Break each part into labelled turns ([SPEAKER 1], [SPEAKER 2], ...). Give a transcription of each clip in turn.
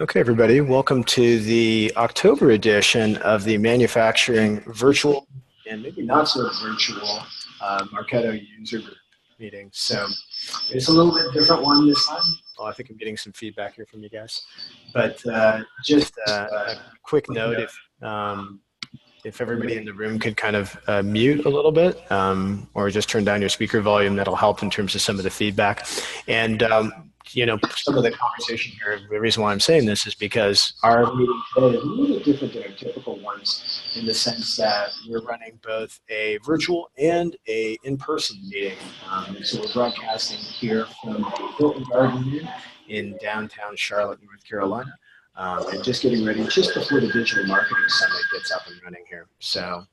[SPEAKER 1] Okay, everybody, welcome to the October edition of the Manufacturing Virtual and maybe not so virtual Marketo user group meeting. So it's a little bit different one this time. Well, I think I'm getting some feedback here from you guys. But just a quick note, if everybody in the room could kind of mute a little bit or just turn down your speaker volume, that'll help in terms of some of the feedback. And some of the conversation here, the reason why I'm saying this is because our meeting today is a little bit different than our typical ones in the sense that we're running both a virtual and a in-person meeting. So we're broadcasting here from the Hilton Garden Inn in downtown Charlotte, North Carolina. And just getting ready just before the Digital Marketing Summit gets up and running here. So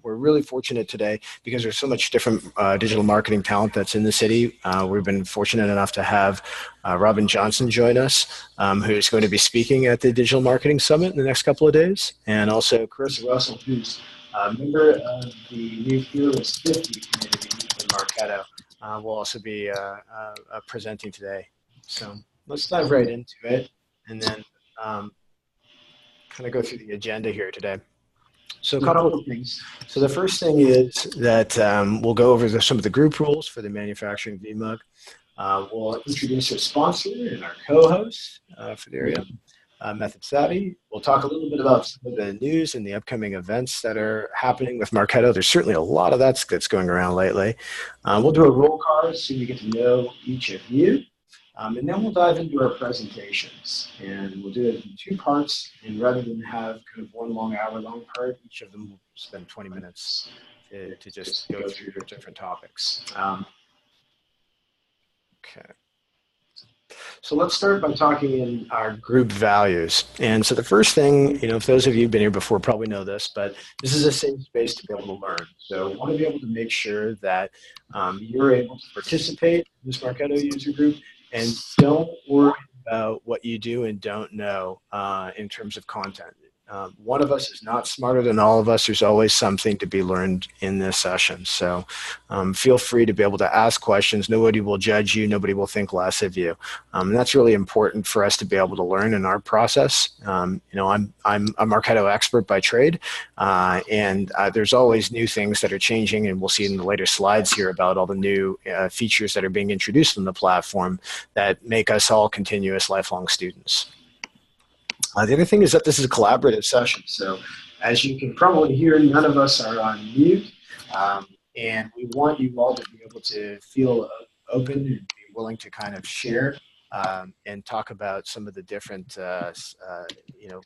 [SPEAKER 1] we're really fortunate today because there's so much different digital marketing talent that's in the city. We've been fortunate enough to have Robin Johnson join us, who's going to be speaking at the Digital Marketing Summit in the next couple of days. And also Chris Russell, who's a member of the new Fearless 50 community in Marketo, will also be presenting today. So let's dive right into it and then kind of go through the agenda here today. So a couple of things. So the first thing is that we'll go over some of the group rules for the Manufacturing VMUG. We'll introduce our sponsor and our co-host for the area, Method Savvy. We'll talk a little bit about some of the news and the upcoming events that are happening with Marketo. There's certainly a lot of that's going around lately. We'll do a roll call so you get to know each of you. And then we'll dive into our presentations, and we'll do it in two parts. And rather than have kind of one long hour-long part, each of them will spend 20 minutes to just go through your different topics. Okay. So let's start by talking in our group values. And so the first thing, if those of you who've been here before probably know this, but this is a safe space to be able to learn. So we want to be able to make sure that you're able to participate in this Marketo user group. And don't worry about what you do and don't know in terms of content. One of us is not smarter than all of us. There's always something to be learned in this session. So feel free to be able to ask questions. Nobody will judge you. Nobody will think less of you. And that's really important for us to be able to learn in our process. I'm a Marketo expert by trade, and there's always new things that are changing, and we'll see in the later slides here about all the new features that are being introduced on the platform that make us all continuous lifelong students. The other thing is that this is a collaborative session. So as you can probably hear, none of us are on mute. And we want you all to be able to feel open and be willing to kind of share and talk about some of the different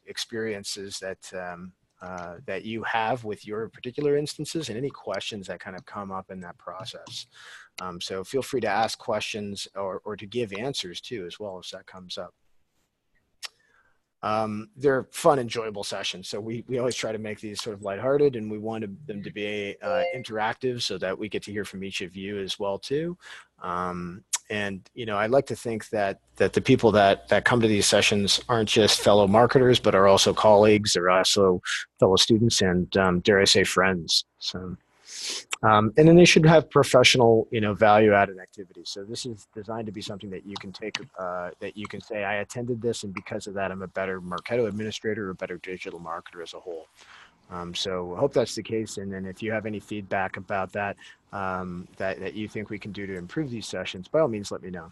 [SPEAKER 1] experiences that you have with your particular instances and any questions that kind of come up in that process. So feel free to ask questions or to give answers too, as well as that comes up. They're fun, enjoyable sessions. So we always try to make these sort of lighthearted, and we wanted them to be interactive so that we get to hear from each of you as well too. And I'd like to think that the people that come to these sessions aren't just fellow marketers, but are also colleagues. They're also fellow students and dare I say friends. So. And then they should have professional, value-added activities. So this is designed to be something that you can take, that you can say, I attended this, and because of that, I'm a better Marketo administrator or a better digital marketer as a whole. So I hope that's the case. And then if you have any feedback about that, that you think we can do to improve these sessions, by all means, let me know.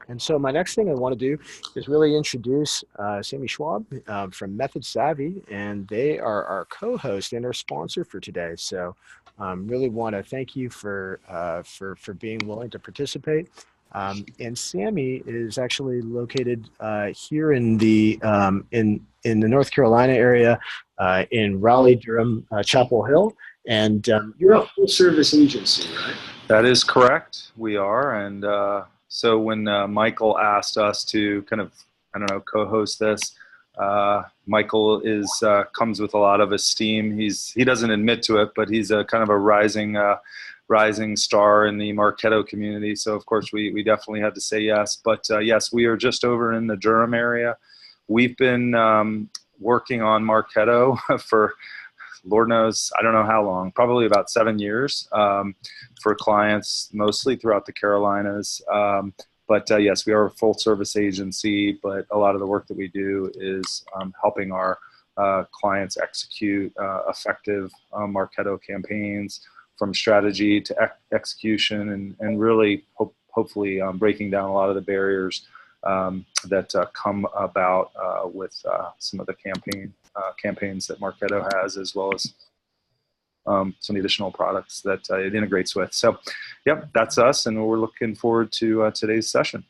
[SPEAKER 1] And so my next thing I want to do is really introduce Sammy Schwab from Method Savvy, and they are our co-host and our sponsor for today. So really want to thank you for being willing to participate. And Sammy is actually located here in the North Carolina area in Raleigh-Durham, Chapel Hill, and you're a full-service agency, right?
[SPEAKER 2] That is correct. We are, and so when Michael asked us to kind of, co-host this, Michael comes with a lot of esteem. He doesn't admit to it, but he's a kind of a rising star in the Marketo community. So of course we definitely had to say yes. But yes, we are just over in the Durham area. We've been working on Marketo for Lord knows, I don't know how long, probably about 7 years for clients, mostly throughout the Carolinas. But yes, we are a full service agency, but a lot of the work that we do is helping our clients execute effective Marketo campaigns from strategy to execution, and really hopefully breaking down a lot of the barriers that come about with some of the campaigns that Marketo has, as well as some of the additional products that it integrates with. So, yep, that's us, and we're looking forward to today's session.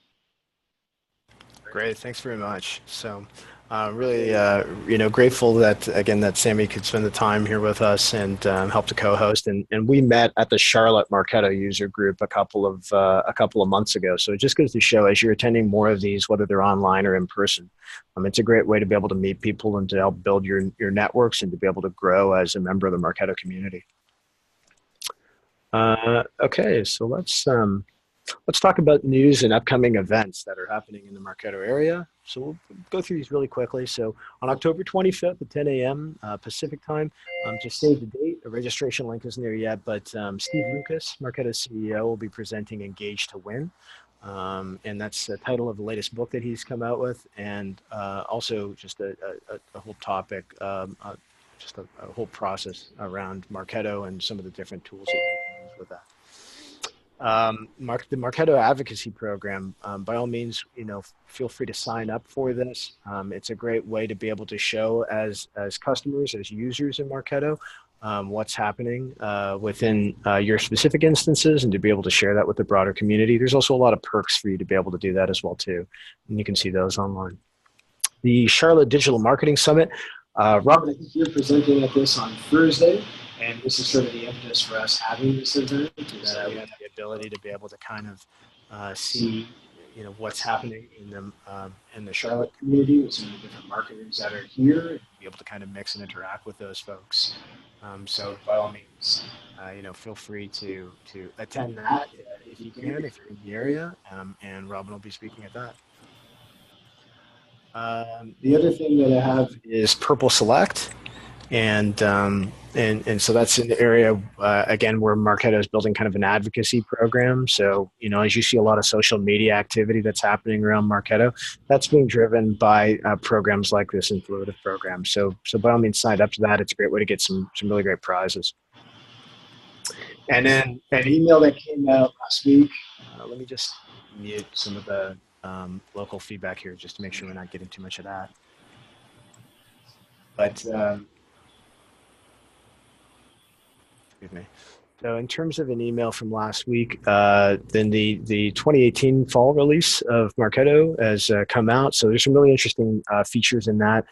[SPEAKER 1] Great, thanks very much. So, really, grateful that again that Sammy could spend the time here with us and help to co-host. And we met at the Charlotte Marketo user group a couple of months ago. So it just goes to show, as you're attending more of these, whether they're online or in person, it's a great way to be able to meet people and to help build your networks and to be able to grow as a member of the Marketo community. Okay, so let's talk about news and upcoming events that are happening in the Marketo area. So we'll go through these really quickly. So on October 25th at 10 a.m. Pacific time, just save the date. A registration link isn't there yet, but Steve Lucas, Marketo's CEO, will be presenting Engage to Win. And that's the title of the latest book that he's come out with. And also just a whole topic, just a whole process around Marketo and some of the different tools that you can use with that. The Marketo Advocacy Program, by all means, feel free to sign up for this. It's a great way to be able to show as customers, as users in Marketo, what's happening within your specific instances, and to be able to share that with the broader community. There's also a lot of perks for you to be able to do that as well too, and you can see those online. The Charlotte Digital Marketing Summit. Robin, I think you're presenting at this on Thursday, and this is sort of the impetus for us having this event, because we have the ability to be able to kind of see, what's happening in the Charlotte community with some of the different marketers that are here, and be able to kind of mix and interact with those folks. So by all means, feel free to attend that if you can, if you're in the area, and Robin will be speaking at that. The other thing that I have is Purple Select, and so that's an area again where Marketo is building kind of an advocacy program. So as you see a lot of social media activity that's happening around Marketo, that's being driven by programs like this Influitive program. So by all means, sign up to that. It's a great way to get some really great prizes. And then an email that came out last week. Let me just mute some of the local feedback here, just to make sure we're not getting too much of that. But excuse me. So in terms of an email from last week, then the 2018 fall release of Marketo has come out. So there's some really interesting features in that.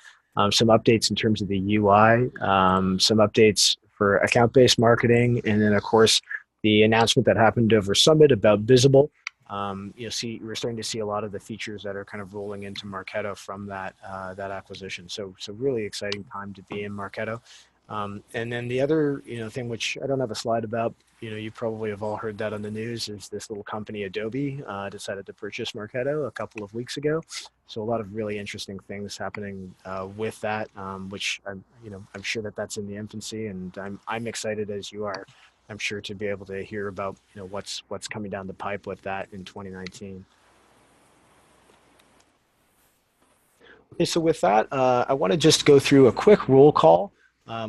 [SPEAKER 1] Some updates in terms of the UI, some updates for account-based marketing, and then of course the announcement that happened over Summit about Visible. We're starting to see a lot of the features that are kind of rolling into Marketo from that acquisition. So really exciting time to be in Marketo. And then the other thing, which I don't have a slide about, you probably have all heard that on the news, is this little company Adobe decided to purchase Marketo a couple of weeks ago. So a lot of really interesting things happening with that, which I'm sure that's in the infancy, and I'm excited as you are. I'm sure to be able to hear about what's coming down the pipe with that in 2019. Okay, so with that, I want to just go through a quick roll call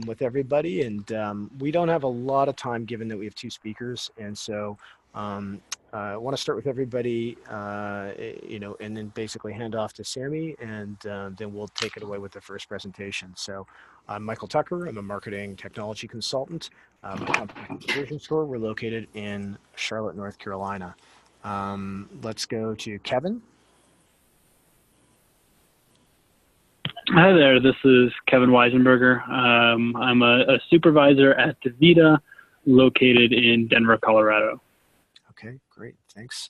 [SPEAKER 1] with everybody, and we don't have a lot of time given that we have two speakers, and so I want to start with everybody, and then basically hand off to Sammy, and then we'll take it away with the first presentation. So I'm Michael Tucker. I'm a marketing technology consultant. My company is Conversion Store. We're located in Charlotte, North Carolina. Let's go to Kevin.
[SPEAKER 3] Hi there, this is Kevin Weisenberger. I'm a supervisor at DaVita, located in Denver, Colorado.
[SPEAKER 1] Okay, great, thanks.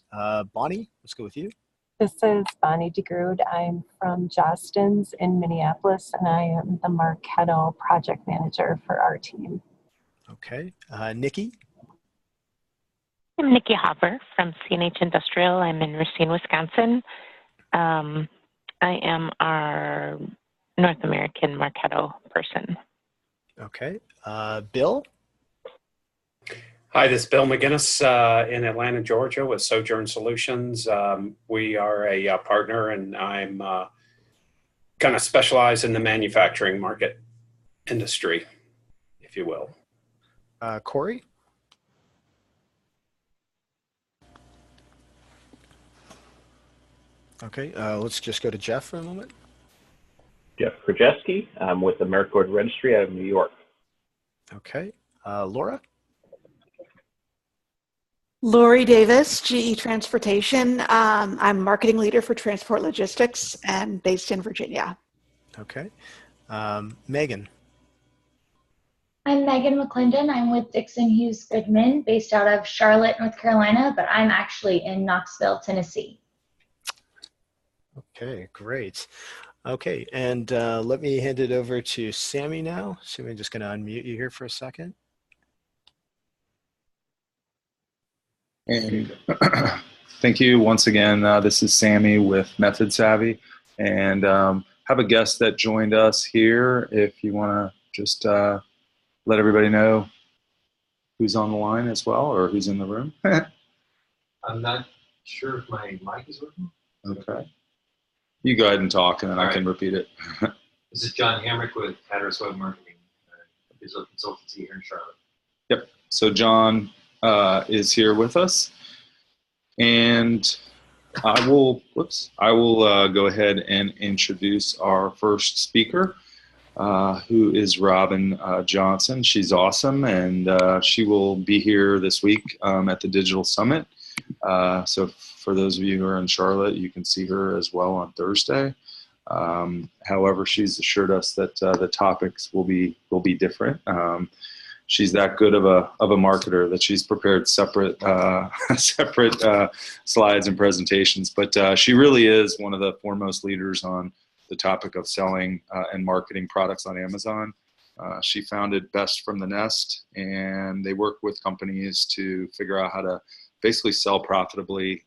[SPEAKER 1] Bonnie, let's go with you.
[SPEAKER 4] This is Bonnie DeGrood. I'm from Jostens in Minneapolis, and I am the Marketo project manager for our team.
[SPEAKER 1] Okay, Nikki.
[SPEAKER 5] I'm Nikki Hopper from CNH Industrial. I'm in Racine, Wisconsin. I am our North American Marketo person.
[SPEAKER 1] Okay. Bill?
[SPEAKER 6] Hi, this is Bill McGinnis in Atlanta, Georgia with Sojourn Solutions. We are a partner, and I'm kind of specialized in the manufacturing market industry, if you will.
[SPEAKER 1] Corey? Okay, let's just go to Jeff for a moment.
[SPEAKER 7] Jeff Krajewski. I'm with the Marketo Registry out of New York.
[SPEAKER 1] Okay, Laura?
[SPEAKER 8] Lori Davis, GE Transportation. I'm marketing leader for transport logistics and based in Virginia.
[SPEAKER 1] Okay, Megan?
[SPEAKER 9] I'm Megan McClendon. I'm with Dixon Hughes Goodman, based out of Charlotte, North Carolina, but I'm actually in Knoxville, Tennessee.
[SPEAKER 1] Okay, great. Okay, and let me hand it over to Sammy now. Sammy, I'm just going to unmute you here for a second.
[SPEAKER 2] And thank you once again. This is Sammy with Method Savvy, and have a guest that joined us here. If you want to just let everybody know who's on the line as well, or who's in the room.
[SPEAKER 10] I'm not sure if my mic is working.
[SPEAKER 2] Okay. You go ahead and talk, and then I can repeat it.
[SPEAKER 10] This is John Hamrick with Hatteras Web Marketing, a digital consultancy here in Charlotte.
[SPEAKER 2] Yep. So John is here with us, and I will go ahead and introduce our first speaker, who is Robin Johnson. She's awesome, and she will be here this week at the Digital Summit. So for those of you who are in Charlotte, you can see her as well on Thursday. However, she's assured us that the topics will be different. She's that good of a marketer that she's prepared separate slides and presentations. But she really is one of the foremost leaders on the topic of selling and marketing products on Amazon. She founded Best from the Nest, and they work with companies to figure out how to basically sell profitably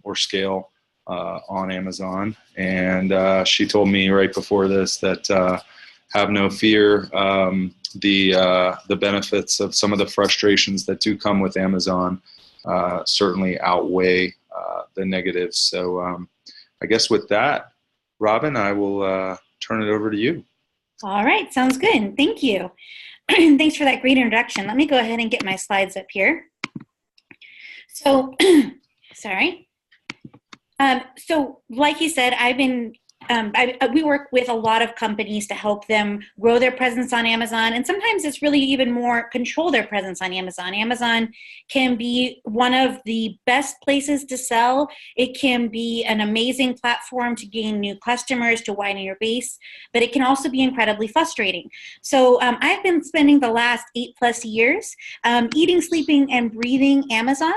[SPEAKER 2] or scale on Amazon. And she told me right before this that have no fear, the benefits of some of the frustrations that do come with Amazon certainly outweigh the negatives. So I guess with that, Robin, I will turn it over to you.
[SPEAKER 11] All right, sounds good. Thank you. Thanks for that great introduction. Let me go ahead and get my slides up here. So, sorry. So like you said, we work with a lot of companies to help them grow their presence on Amazon, and sometimes it's really even more control their presence on Amazon. Amazon can be one of the best places to sell. It can be an amazing platform to gain new customers, to widen your base, but it can also be incredibly frustrating. So I've been spending the last 8+ years eating, sleeping, and breathing Amazon.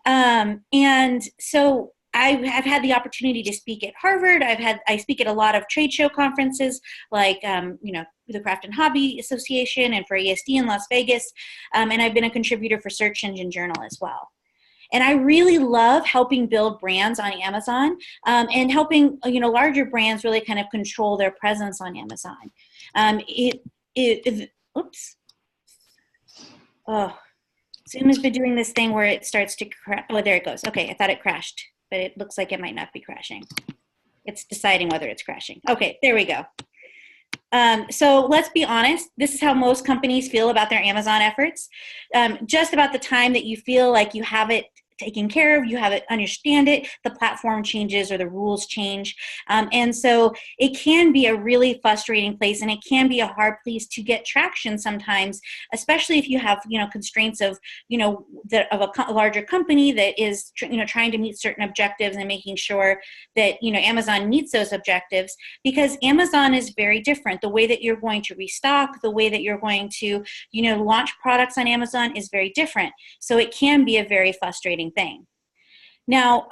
[SPEAKER 11] And so I've had the opportunity to speak at Harvard. I speak at a lot of trade show conferences like, the Craft and Hobby Association and for ASD in Las Vegas. And I've been a contributor for Search Engine Journal as well. And I really love helping build brands on Amazon and helping, larger brands really kind of control their presence on Amazon. Oops. Oh, Zoom has been doing this thing where it starts to crash. Oh, there it goes. Okay, I thought it crashed, but it looks like it might not be crashing. It's deciding whether it's crashing. Okay, there we go. So let's be honest. This is how most companies feel about their Amazon efforts. Just about the time that you feel like you have it taken care of, you have it, understand it, the platform changes or the rules change. And so it can be a really frustrating place, and it can be a hard place to get traction sometimes, especially if you have, constraints of, a larger company that is, trying to meet certain objectives and making sure that, Amazon meets those objectives, because Amazon is very different. The way that you're going to restock, the way that you're going to, launch products on Amazon is very different. So it can be a very frustrating thing. Now,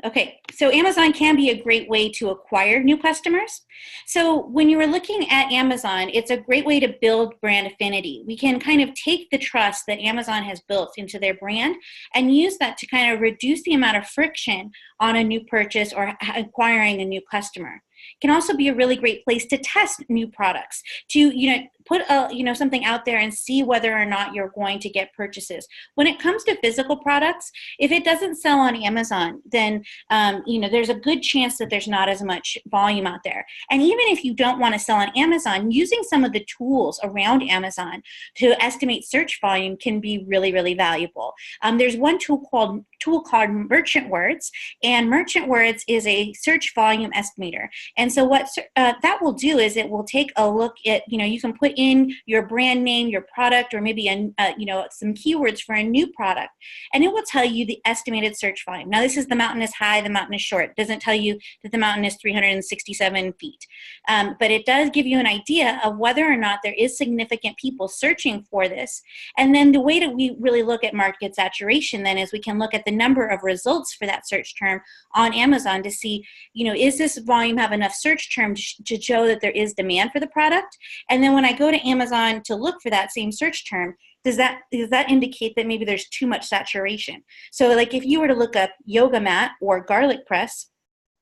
[SPEAKER 11] okay, so Amazon can be a great way to acquire new customers. So when you are looking at Amazon, it's a great way to build brand affinity. We can kind of take the trust that Amazon has built into their brand and use that to kind of reduce the amount of friction on a new purchase or acquiring a new customer. It can also be a really great place to test new products, to put something out there and see whether or not you're going to get purchases. When it comes to physical products, if it doesn't sell on Amazon, then there's a good chance that there's not as much volume out there. And even if you don't want to sell on Amazon, using some of the tools around Amazon to estimate search volume can be really, really valuable. There's one tool called Merchant Words, and Merchant Words is a search volume estimator. And so what that will do is it will take a look at, you can put in your brand name, your product, or maybe some keywords for a new product, and it will tell you the estimated search volume. Now, this is the mountain is high, the mountain is short. It doesn't tell you that the mountain is 367 feet, but it does give you an idea of whether or not there is significant people searching for this. And then the way that we really look at market saturation then is we can look at the number of results for that search term on Amazon to see, is this volume have enough search terms to show that there is demand for the product? And then when I go to Amazon to look for that same search term, does that indicate that maybe there's too much saturation? So like if you were to look up yoga mat or garlic press,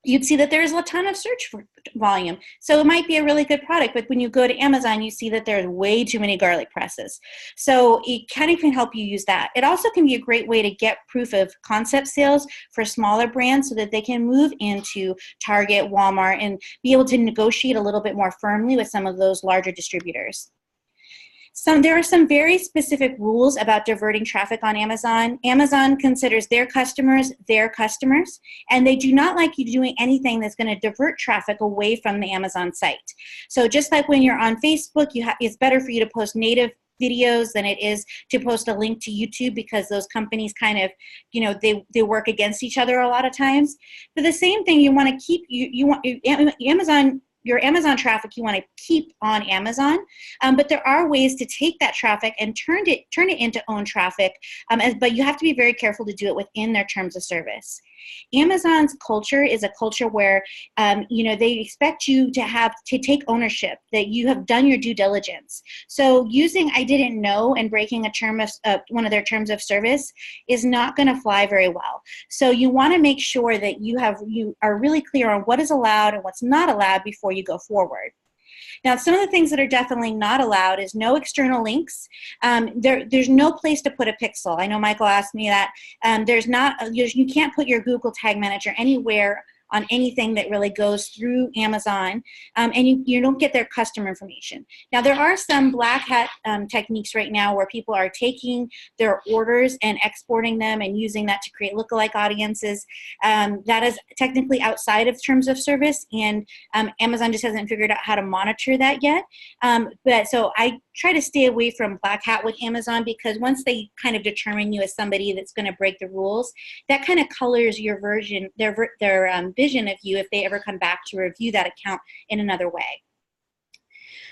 [SPEAKER 11] you'd see that there's a ton of search volume. So it might be a really good product, but when you go to Amazon, you see that there's way too many garlic presses. So it kind of can help you use that. It also can be a great way to get proof of concept sales for smaller brands so that they can move into Target, Walmart, and be able to negotiate a little bit more firmly with some of those larger distributors. There are some very specific rules about diverting traffic on Amazon. Amazon considers their customers, and they do not like you doing anything that's going to divert traffic away from the Amazon site. So just like when you're on Facebook, it's better for you to post native videos than it is to post a link to YouTube, because those companies kind of, they work against each other a lot of times. But the same thing, you want to keep, your Amazon traffic you want to keep on Amazon, but there are ways to take that traffic and turn it into own traffic, but you have to be very careful to do it within their terms of service. Amazon's culture is a culture where they expect you to take ownership, that you have done your due diligence. So using I didn't know and breaking a term of one of their terms of service is not going to fly very well. So you want to make sure that you are really clear on what is allowed and what's not allowed before you go forward. Now, some of the things that are definitely not allowed is no external links. There's no place to put a pixel. I know Michael asked me that. You can't put your Google Tag Manager anywhere on anything that really goes through Amazon, and you don't get their customer information. Now, there are some black hat techniques right now where people are taking their orders and exporting them and using that to create lookalike audiences. That is technically outside of terms of service, and Amazon just hasn't figured out how to monitor that yet. So I try to stay away from black hat with Amazon, because once they kind of determine you as somebody that's going to break the rules, that kind of colors your version, their vision of you if they ever come back to review that account in another way.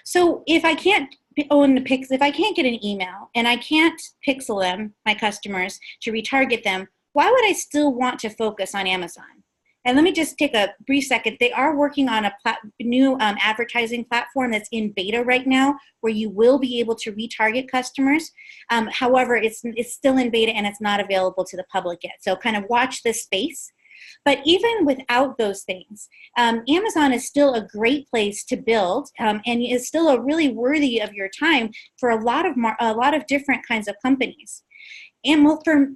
[SPEAKER 11] So if I can't own the pixel, if I can't get an email and I can't pixel them, my customers, to retarget them, why would I still want to focus on Amazon? And let me just take a brief second. They are working on a new advertising platform that's in beta right now, where you will be able to retarget customers. However, it's still in beta and it's not available to the public yet. So kind of watch this space. But even without those things, Amazon is still a great place to build, and is still a really worthy of your time for a lot of different kinds of companies. And for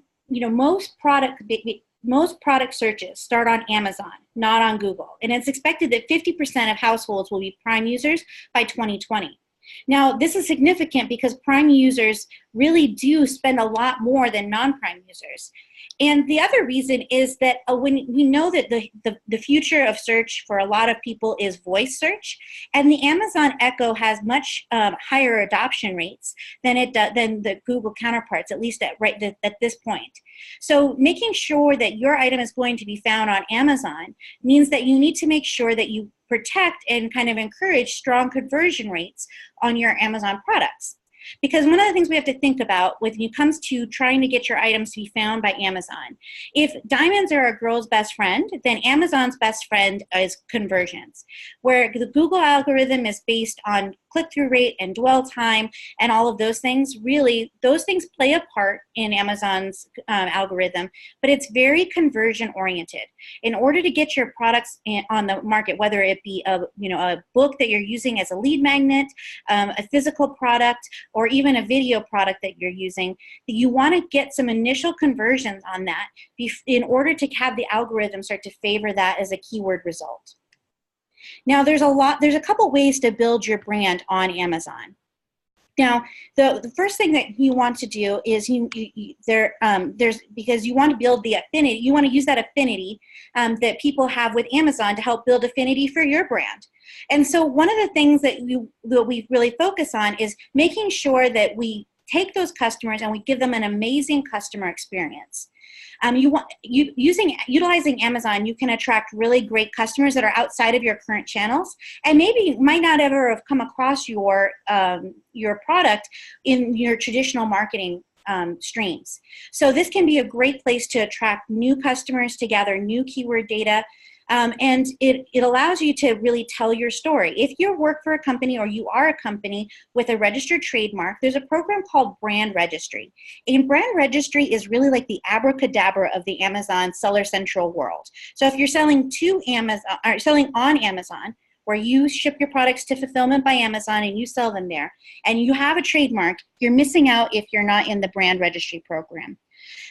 [SPEAKER 11] most product searches start on Amazon, not on Google. And it's expected that 50% of households will be Prime users by 2020. Now, this is significant because Prime users really do spend a lot more than non-Prime users. And the other reason is that when we know that the future of search for a lot of people is voice search, and the Amazon Echo has much higher adoption rates than the Google counterparts, at least at this point. So making sure that your item is going to be found on Amazon means that you need to make sure that you protect and kind of encourage strong conversion rates on your Amazon products. Because one of the things we have to think about when it comes to trying to get your items to be found by Amazon, if diamonds are a girl's best friend, then Amazon's best friend is conversions. Where the Google algorithm is based on click-through rate and dwell time and all of those things. Really, those things play a part in Amazon's algorithm, but it's very conversion oriented. In order to get your products on the market, whether it be a book that you're using as a lead magnet, a physical product, or even a video product that you're using, you want to get some initial conversions on that in order to have the algorithm start to favor that as a keyword result. Now, there's a couple ways to build your brand on Amazon. Now, the first thing that you want to do is because you want to build the affinity, you want to use that affinity that people have with Amazon to help build affinity for your brand. And so one of the things that we really focus on is making sure that we take those customers and we give them an amazing customer experience. Utilizing Amazon, you can attract really great customers that are outside of your current channels, and maybe might not ever have come across your product in your traditional marketing streams. So this can be a great place to attract new customers, to gather new keyword data. And it allows you to really tell your story. If you work for a company or you are a company with a registered trademark, there's a program called Brand Registry. And Brand Registry is really like the abracadabra of the Amazon Seller Central world. So if you're selling to Amazon, or selling on Amazon, where you ship your products to Fulfillment by Amazon and you sell them there, and you have a trademark, you're missing out if you're not in the Brand Registry program.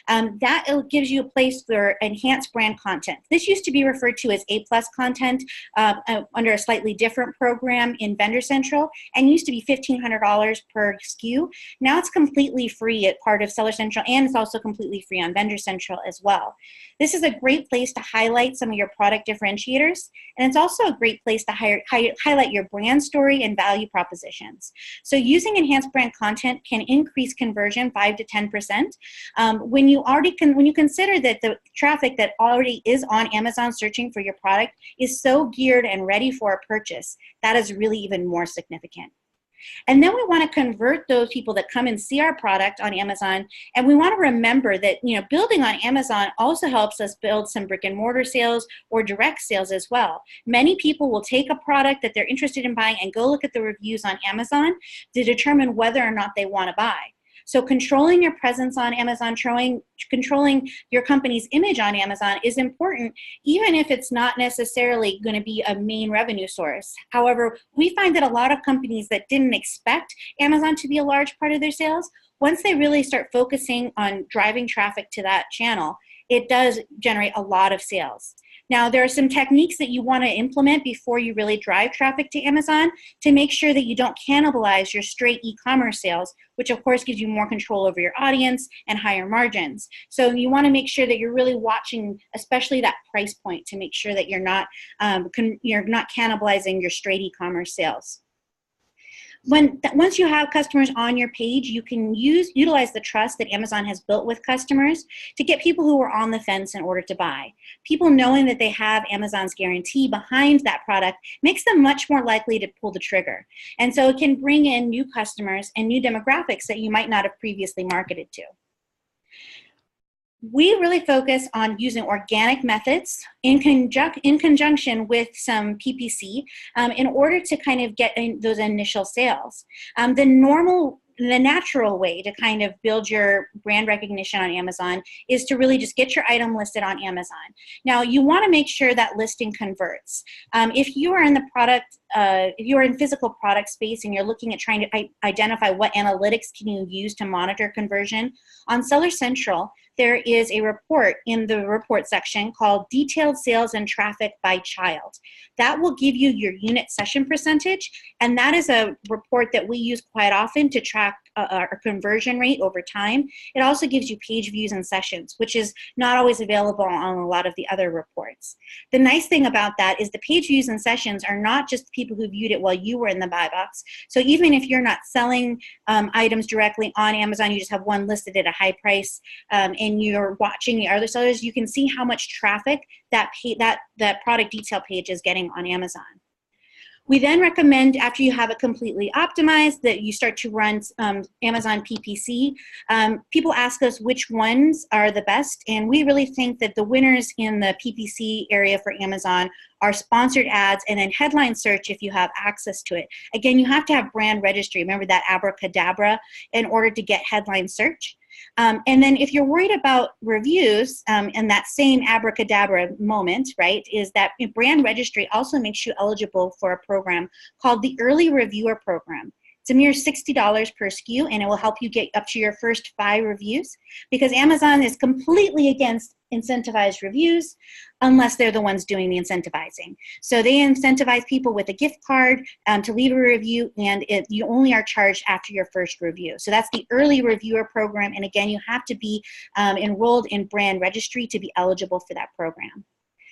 [SPEAKER 11] That gives you a place for enhanced brand content. This used to be referred to as A+ content under a slightly different program in Vendor Central, and used to be $1,500 per SKU. Now it's completely free at part of Seller Central, and it's also completely free on Vendor Central as well. This is a great place to highlight some of your product differentiators, and it's also a great place to highlight your brand story and value propositions. So using enhanced brand content can increase conversion 5 to 10%. When you consider that the traffic that already is on Amazon searching for your product is so geared and ready for a purchase, that is really even more significant. And then we want to convert those people that come and see our product on Amazon, and we want to remember that building on Amazon also helps us build some brick and mortar sales or direct sales as well. Many people will take a product that they're interested in buying and go look at the reviews on Amazon to determine whether or not they want to buy. So controlling your presence on Amazon, controlling your company's image on Amazon is important, even if it's not necessarily going to be a main revenue source. However, we find that a lot of companies that didn't expect Amazon to be a large part of their sales, once they really start focusing on driving traffic to that channel, it does generate a lot of sales. Now, there are some techniques that you want to implement before you really drive traffic to Amazon to make sure that you don't cannibalize your straight e-commerce sales, which of course gives you more control over your audience and higher margins. So you want to make sure that you're really watching, especially that price point, to make sure that you're not cannibalizing your straight e-commerce sales. Once you have customers on your page, you can utilize the trust that Amazon has built with customers to get people who are on the fence in order to buy. People knowing that they have Amazon's guarantee behind that product makes them much more likely to pull the trigger. And so it can bring in new customers and new demographics that you might not have previously marketed to. We really focus on using organic methods in conjunction with some PPC in order to kind of get those initial sales. The natural way to kind of build your brand recognition on Amazon is to really just get your item listed on Amazon. Now, you want to make sure that listing converts. If you are in the product, if you are in physical product space and you're looking at trying to identify what analytics can you use to monitor conversion, on Seller Central, there is a report in the report section called Detailed Sales and Traffic by Child. That will give you your unit session percentage, and that is a report that we use quite often to track our conversion rate over time. It also gives you page views and sessions, which is not always available on a lot of the other reports. The nice thing about that is the page views and sessions are not just the people who viewed it while you were in the buy box. So even if you're not selling items directly on Amazon, you just have one listed at a high price, and you're watching the other sellers, you can see how much traffic that product detail page is getting on Amazon. We then recommend, after you have it completely optimized, that you start to run Amazon PPC. People ask us which ones are the best, and we really think that the winners in the PPC area for Amazon are sponsored ads and then headline search if you have access to it. Again, you have to have brand registry. Remember that abracadabra in order to get headline search. And then if you're worried about reviews, and that same abracadabra moment, right, is that brand registry also makes you eligible for a program called the Early Reviewer Program. It's a mere $60 per SKU, and it will help you get up to your first 5 reviews, because Amazon is completely against incentivized reviews unless they're the ones doing the incentivizing. So they incentivize people with a gift card to leave a review, and you only are charged after your first review. So that's the Early Reviewer Program, and again, you have to be enrolled in brand registry to be eligible for that program.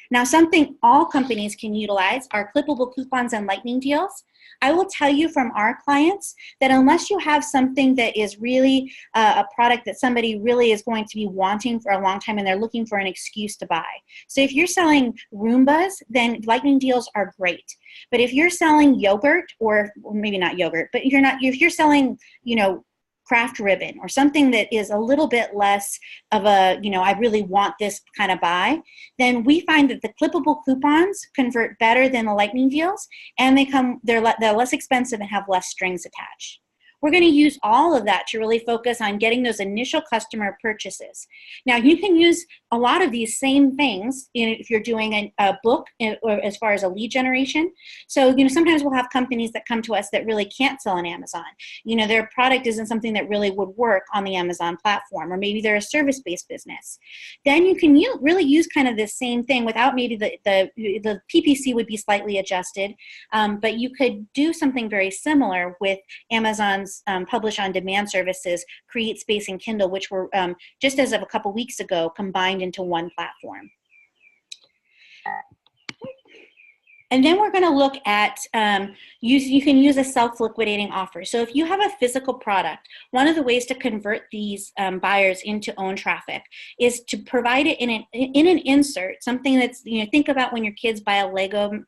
[SPEAKER 11] Now, something all companies can utilize are clippable coupons and lightning deals. I will tell you from our clients that unless you have something that is really a product that somebody really is going to be wanting for a long time and they're looking for an excuse to buy. So if you're selling Roombas, then lightning deals are great. But if you're selling yogurt, or maybe not yogurt, but if you're selling, you know, craft ribbon or something that is a little bit less of a, you know, I really want this kind of buy, then we find that the clippable coupons convert better than the lightning deals, and they're less expensive and have less strings attached. We're going to use all of that to really focus on getting those initial customer purchases. Now, you can use a lot of these same things if you're doing a book or as far as a lead generation. So, you know, sometimes we'll have companies that come to us that really can't sell on Amazon. You know, their product isn't something that really would work on the Amazon platform, or maybe they're a service-based business. Then you can really use kind of the same thing without maybe the PPC would be slightly adjusted, but you could do something very similar with Amazon's Publish on Demand services, Create Space and Kindle, which were just as of a couple weeks ago combined into one platform. And then we're going to look at, you can use a self-liquidating offer. So if you have a physical product, one of the ways to convert these buyers into own traffic is to provide it in an insert, something that's, you know, think about when your kids buy a Lego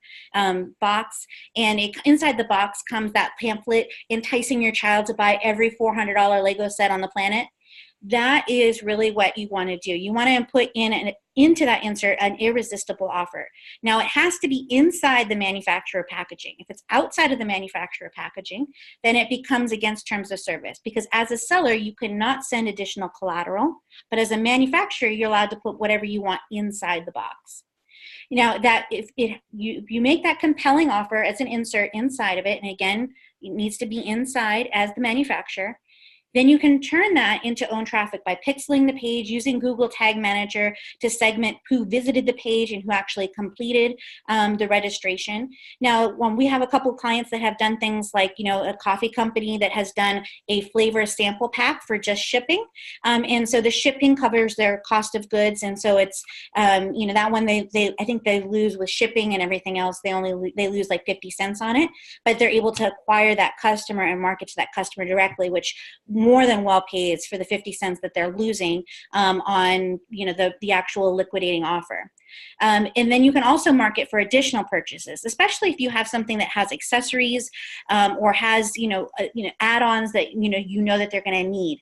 [SPEAKER 11] box, and inside the box comes that pamphlet enticing your child to buy every $400 Lego set on the planet. That is really what you want to do. You want to put into that insert an irresistible offer. Now, it has to be inside the manufacturer packaging. If it's outside of the manufacturer packaging, then it becomes against terms of service, because as a seller, you cannot send additional collateral, but as a manufacturer, you're allowed to put whatever you want inside the box. Now, that if you make that compelling offer as an insert inside of it, and again, it needs to be inside as the manufacturer, then you can turn that into own traffic by pixeling the page, using Google Tag Manager to segment who visited the page and who actually completed the registration. Now, when we have a couple of clients that have done things like, you know, a coffee company that has done a flavor sample pack for just shipping. And so the shipping covers their cost of goods. And so it's, you know, that one, I think they lose with shipping and everything else. They lose like 50 cents on it, but they're able to acquire that customer and market to that customer directly, which more than well pays for the 50 cents that they're losing on, you know, the actual liquidating offer. And then you can also market for additional purchases, especially if you have something that has accessories or has, add-ons that, you know that they're going to need.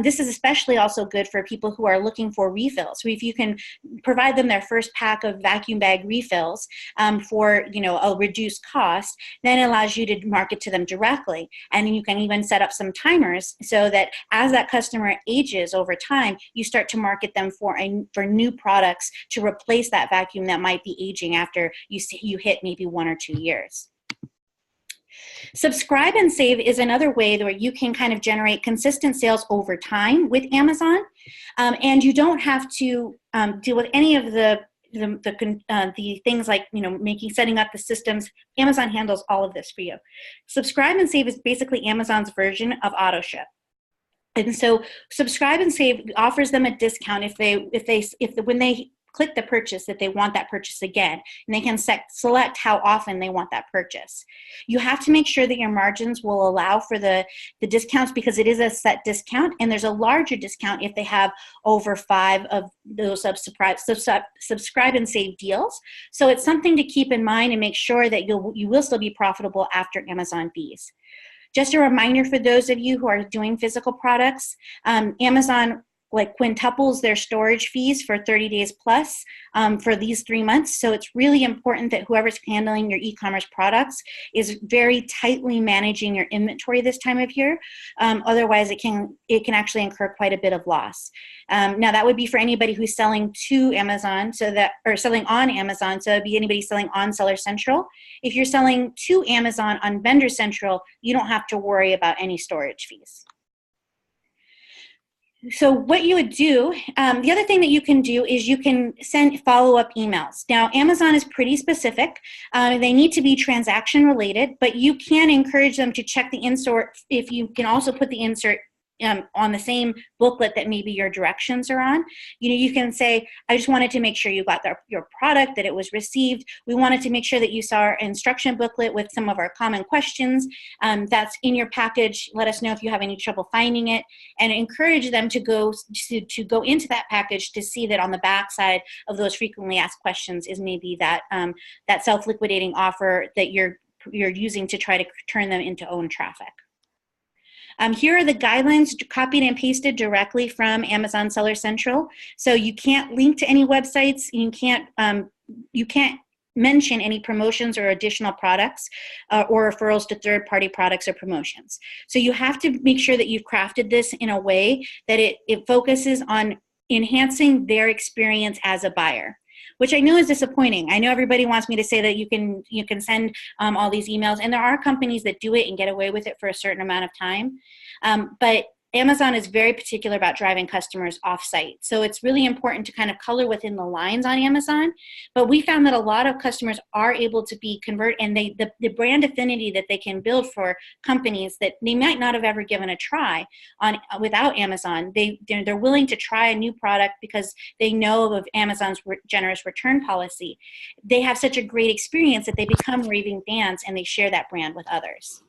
[SPEAKER 11] This is especially also good for people who are looking for refills. So if you can provide them their first pack of vacuum bag refills for, a reduced cost, then it allows you to market to them directly. And you can even set up some timers so that as that customer ages over time, you start to market them for new products to replace that vacuum that might be aging after you hit maybe 1 or 2 years. Subscribe and save is another way where you can kind of generate consistent sales over time with Amazon, and you don't have to deal with any of the things like setting up the systems. Amazon handles all of this for you. Subscribe and save is basically Amazon's version of auto ship. And so Subscribe and Save offers them a discount if when they click the purchase that they want that purchase again, and they can select how often they want that purchase. You have to make sure that your margins will allow for the discounts, because it is a set discount, and there's a larger discount if they have over 5 of those subscribe and save deals. So it's something to keep in mind and make sure that you will still be profitable after Amazon fees. Just a reminder for those of you who are doing physical products, Amazon quintuples their storage fees for 30 days plus for these 3 months. So it's really important that whoever's handling your e-commerce products is very tightly managing your inventory this time of year. Otherwise, it can actually incur quite a bit of loss. Now that would be for anybody who's selling to Amazon, or selling on Amazon. So it'd be anybody selling on Seller Central. If you're selling to Amazon on Vendor Central, you don't have to worry about any storage fees. So what you would do, the other thing that you can do is you can send follow-up emails. Now, Amazon is pretty specific. They need to be transaction related, but you can encourage them to check the insert if you can also put the insert on the same booklet that maybe your directions are on. You can say, I just wanted to make sure you got your product, that it was received. We wanted to make sure that you saw our instruction booklet with some of our common questions. That's in your package. Let us know if you have any trouble finding it, and encourage them to go into that package to see that on the back side of those frequently asked questions is maybe that that self-liquidating offer that you're using to try to turn them into own traffic. Here are the guidelines copied and pasted directly from Amazon Seller Central. So you can't link to any websites. You can't mention any promotions or additional products or referrals to third-party products or promotions. So you have to make sure that you've crafted this in a way that it focuses on enhancing their experience as a buyer, which I know is disappointing. I know everybody wants me to say that you can send all these emails, and there are companies that do it and get away with it for a certain amount of time. But Amazon is very particular about driving customers off-site. So it's really important to kind of color within the lines on Amazon. But we found that a lot of customers are able to be and the brand affinity that they can build for companies that they might not have ever given a try on without Amazon. They're willing to try a new product because they know of Amazon's generous return policy. They have such a great experience that they become raving fans, and they share that brand with others.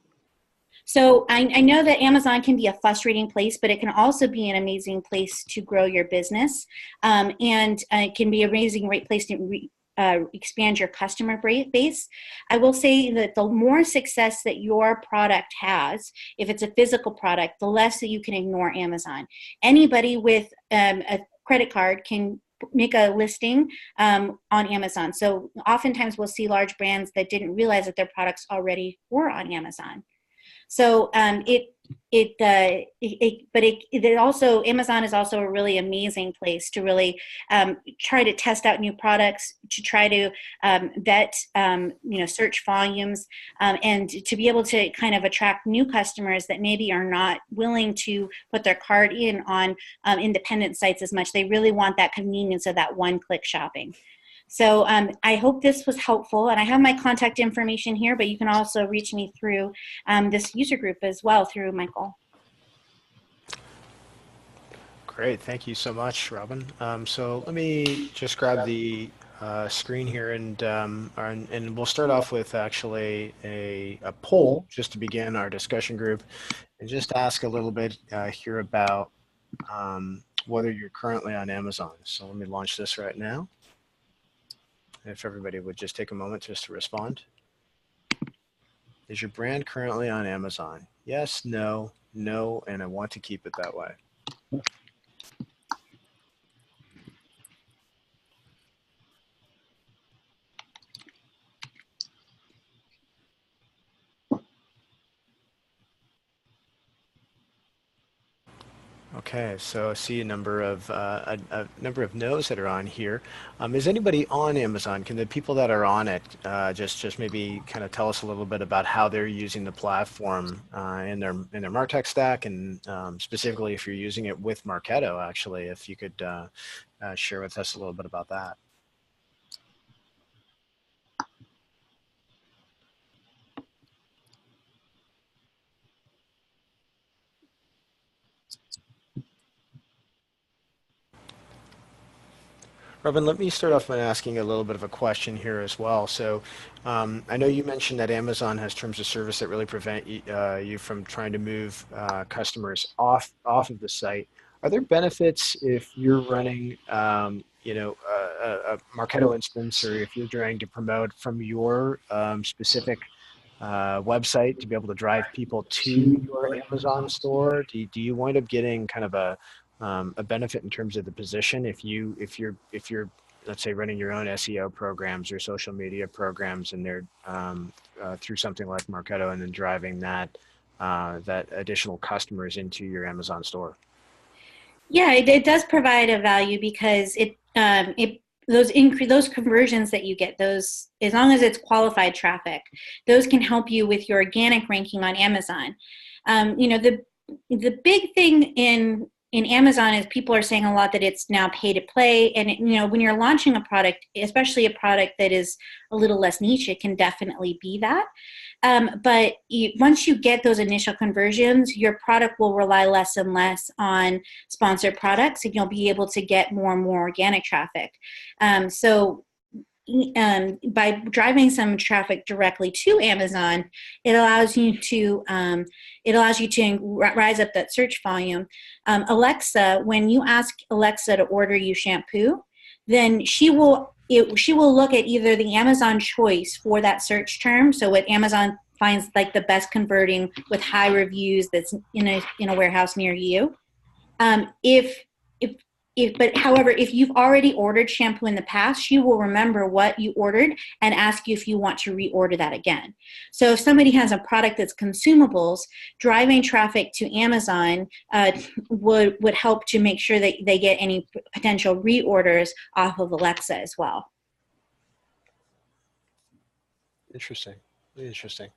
[SPEAKER 11] So I know that Amazon can be a frustrating place, but it can also be an amazing place to grow your business. And it can be an amazing great place to expand your customer base. I will say that the more success that your product has, if it's a physical product, the less that you can ignore Amazon. Anybody with a credit card can make a listing on Amazon. So oftentimes we'll see large brands that didn't realize that their products already were on Amazon. So Amazon is also a really amazing place to really try to test out new products, to try to vet, search volumes, and to be able to kind of attract new customers that maybe are not willing to put their cart in on independent sites as much. They really want that convenience of that one-click shopping. So I hope this was helpful, and I have my contact information here, but you can also reach me through this user group as well through Michael.
[SPEAKER 1] Great, thank you so much, Robin. So let me just grab the screen here, and we'll start off with actually a poll just to begin our discussion group, and just ask a little bit here about whether you're currently on Amazon. So let me launch this right now. If everybody would just take a moment just to respond. Is your brand currently on Amazon? Yes, no, no, and I want to keep it that way. Okay, so I see a number of no's that are on here. Is anybody on Amazon? Can the people that are on it just maybe kind of tell us a little bit about how they're using the platform in their MarTech stack, and specifically if you're using it with Marketo, actually, if you could share with us a little bit about that. Robin, let me start off by asking a little bit of a question here as well. So I know you mentioned that Amazon has terms of service that really prevent you from trying to move customers off of the site. Are there benefits if you're running, a Marketo instance, or if you're trying to promote from your specific website to be able to drive people to your Amazon store? Do you wind up getting kind of a benefit in terms of the position if you're let's say running your own SEO programs or social media programs, and they're through something like Marketo, and then driving that additional customers into your Amazon store?
[SPEAKER 11] Yeah, it does provide a value because those conversions that you get, those, as long as it's qualified traffic, those can help you with your organic ranking on Amazon. The big thing in Amazon is people are saying a lot that it's now pay to play, and when you're launching a product, especially a product that is a little less niche, it can definitely be that. But once you get those initial conversions, your product will rely less and less on sponsored products, and you'll be able to get more and more organic traffic. By driving some traffic directly to Amazon, it allows you to rise up that search volume. Alexa, when you ask Alexa to order you shampoo, then she will look at either the Amazon choice for that search term, so what Amazon finds like the best converting with high reviews that's in a warehouse near you. However, if you've already ordered shampoo in the past, she will remember what you ordered and ask you if you want to reorder that again. So if somebody has a product that's consumables, driving traffic to Amazon would help to make sure that they get any potential reorders off of Alexa as well.
[SPEAKER 1] Interesting. Really interesting.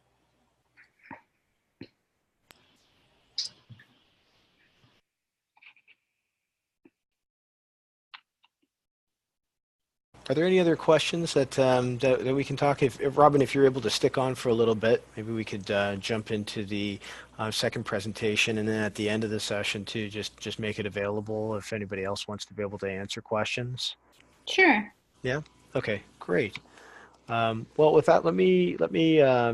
[SPEAKER 1] Are there any other questions that we can talk? If Robin, if you're able to stick on for a little bit, maybe we could jump into the second presentation, and then at the end of the session too, just make it available if anybody else wants to be able to answer questions.
[SPEAKER 11] Sure.
[SPEAKER 1] Yeah. Okay. Great. Well, with that, let me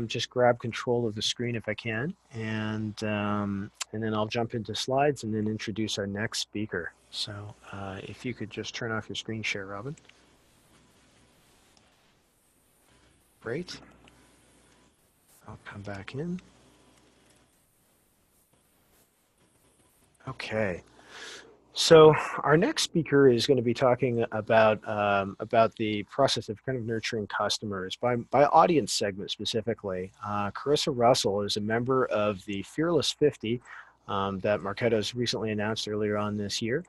[SPEAKER 1] just grab control of the screen if I can, and then I'll jump into slides and then introduce our next speaker. So if you could just turn off your screen share, Robin. Great. I'll come back in. Okay. So our next speaker is going to be talking about the process of kind of nurturing customers by audience segment specifically. Carissa Russell is a member of the Fearless 50 that Marketo's recently announced earlier on this year.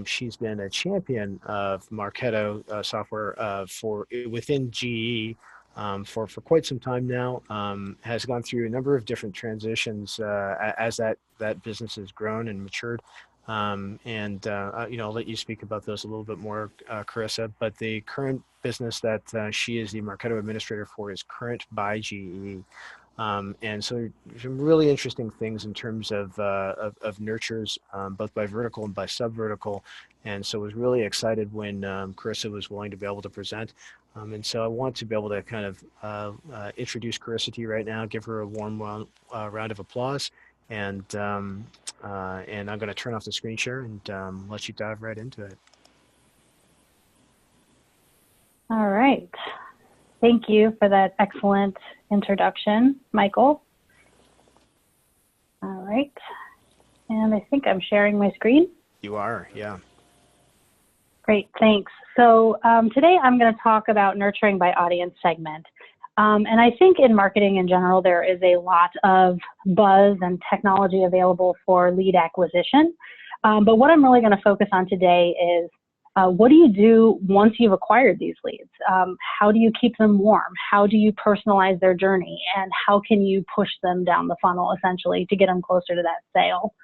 [SPEAKER 1] She's been a champion of Marketo software within GE for quite some time now. Has gone through a number of different transitions as that business has grown and matured. I'll let you speak about those a little bit more, Carissa, but the current business that she is the Marketo administrator for is Current by GE. And so some really interesting things in terms of nurtures, both by vertical and by sub-vertical. And so I was really excited when Carissa was willing to be able to present. And so I want to be able to kind of introduce Carissa to you right now, give her a warm round of applause. And I'm going to turn off the screen share and let you dive right into it.
[SPEAKER 12] All right. Thank you for that excellent introduction, Michael. All right. And I think I'm sharing my screen.
[SPEAKER 1] You are, yeah.
[SPEAKER 12] Great, thanks. So today I'm going to talk about nurturing by audience segment. And I think in marketing in general, there is a lot of buzz and technology available for lead acquisition. But what I'm really going to focus on today is what do you do once you've acquired these leads? How do you keep them warm? How do you personalize their journey? And how can you push them down the funnel essentially to get them closer to that sale?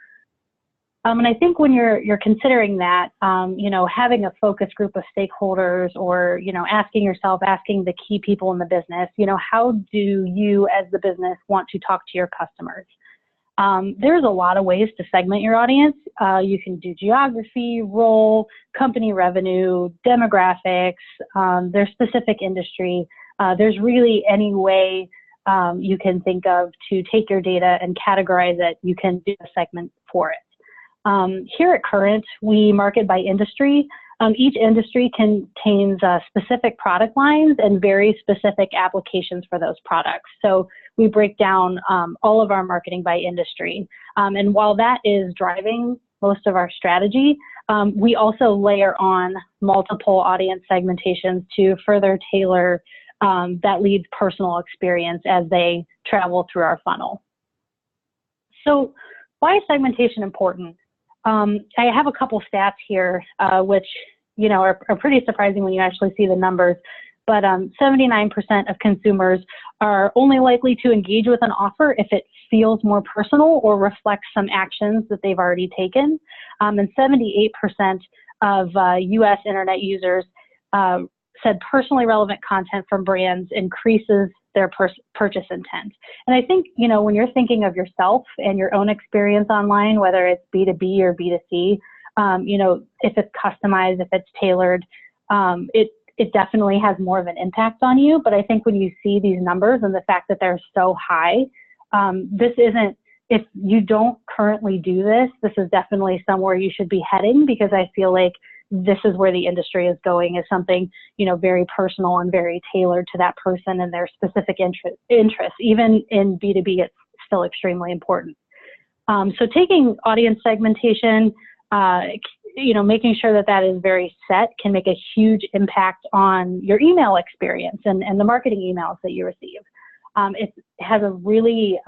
[SPEAKER 12] And I think when you're considering that, having a focus group of stakeholders, or, asking the key people in the business, how do you as the business want to talk to your customers? There's a lot of ways to segment your audience. You can do geography, role, company revenue, demographics, their specific industry. There's really any way you can think of to take your data and categorize it. You can do a segment for it. Here at Current, we market by industry. Each industry contains specific product lines and very specific applications for those products. So we break down all of our marketing by industry. And while that is driving most of our strategy, we also layer on multiple audience segmentations to further tailor that lead's personal experience as they travel through our funnel. So why is segmentation important? I have a couple stats here, which are pretty surprising when you actually see the numbers. But 79% of consumers are only likely to engage with an offer if it feels more personal or reflects some actions that they've already taken. And 78% of U.S. internet users said personally relevant content from brands increases their purchase intent. And I think, when you're thinking of yourself and your own experience online, whether it's B2B or B2C, if it's customized, if it's tailored, it definitely has more of an impact on you. But I think when you see these numbers and the fact that they're so high, if you don't currently do this, this is definitely somewhere you should be heading, because I feel like this is where the industry is going, is something, very personal and very tailored to that person and their specific interests. Even in B2B, it's still extremely important. So taking audience segmentation, making sure that that is very set can make a huge impact on your email experience and the marketing emails that you receive. It has a really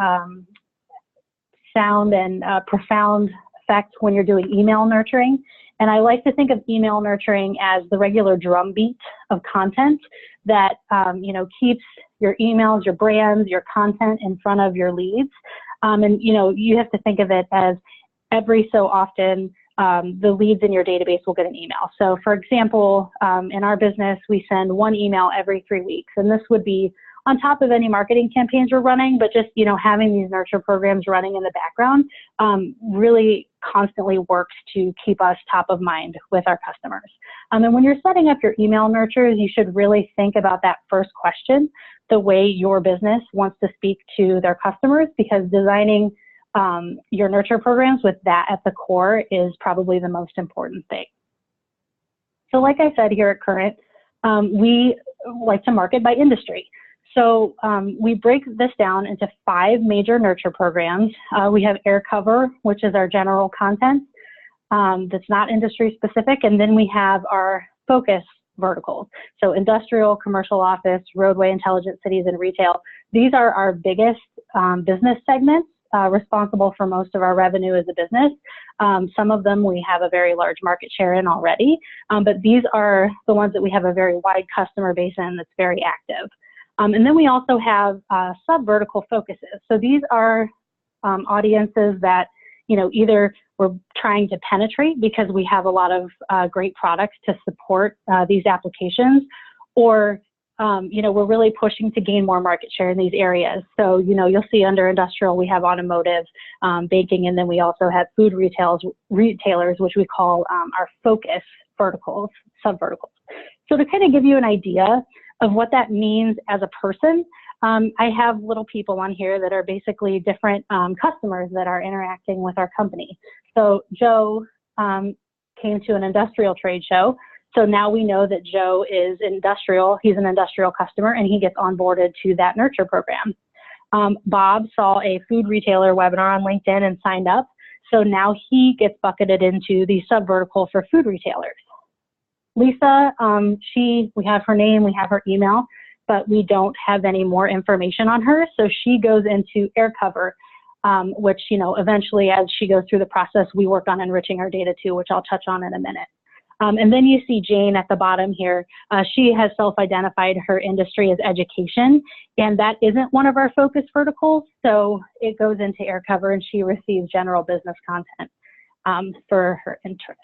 [SPEAKER 12] sound and profound effect when you're doing email nurturing. And I like to think of email nurturing as the regular drumbeat of content that, keeps your emails, your brands, your content in front of your leads. And, you have to think of it as every so often, the leads in your database will get an email. So for example, in our business, we send one email every 3 weeks, and this would be on top of any marketing campaigns we're running, but just, having these nurture programs running in the background really constantly works to keep us top of mind with our customers. And when you're setting up your email nurtures, you should really think about that first question, the way your business wants to speak to their customers, because designing your nurture programs with that at the core is probably the most important thing. So like I said, here at Current, we like to market by industry. So we break this down into 5 major nurture programs. We have air cover, which is our general content that's not industry specific. And then we have our focus verticals. So industrial, commercial office, roadway, intelligent cities, and retail. These are our biggest business segments, responsible for most of our revenue as a business. Some of them we have a very large market share in already, but these are the ones that we have a very wide customer base in that's very active. And then we also have sub-vertical focuses. So these are audiences that, either we're trying to penetrate because we have a lot of great products to support these applications, or we're really pushing to gain more market share in these areas. So, you'll see under industrial, we have automotive, banking, and then we also have food retailers, which we call our focus verticals, sub-verticals. So to kind of give you an idea of what that means as a person, I have little people on here that are basically different customers that are interacting with our company. So Joe came to an industrial trade show. So now we know that Joe is industrial. He's an industrial customer, and he gets onboarded to that nurture program. Bob saw a food retailer webinar on LinkedIn and signed up. So now he gets bucketed into the sub-vertical for food retailers. Lisa, we have her name, we have her email, but we don't have any more information on her. So she goes into air cover, which, eventually as she goes through the process, we work on enriching our data too, which I'll touch on in a minute. And then you see Jane at the bottom here. She has self-identified her industry as education, and that isn't one of our focus verticals. So it goes into air cover, and she receives general business content for her interest.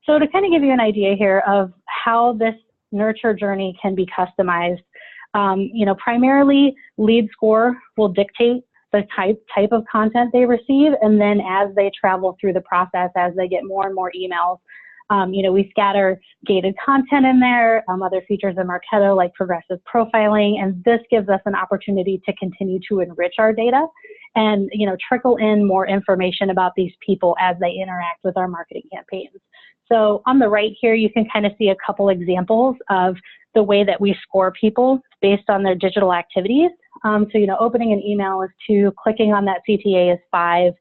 [SPEAKER 12] So to kind of give you an idea here of how this nurture journey can be customized, primarily lead score will dictate the type of content they receive. And then as they travel through the process, as they get more and more emails, we scatter gated content in there, other features in Marketo like progressive profiling, and this gives us an opportunity to continue to enrich our data and, trickle in more information about these people as they interact with our marketing campaigns. So on the right here, you can kind of see a couple examples of the way that we score people based on their digital activities. Opening an email is 2, clicking on that CTA is 5,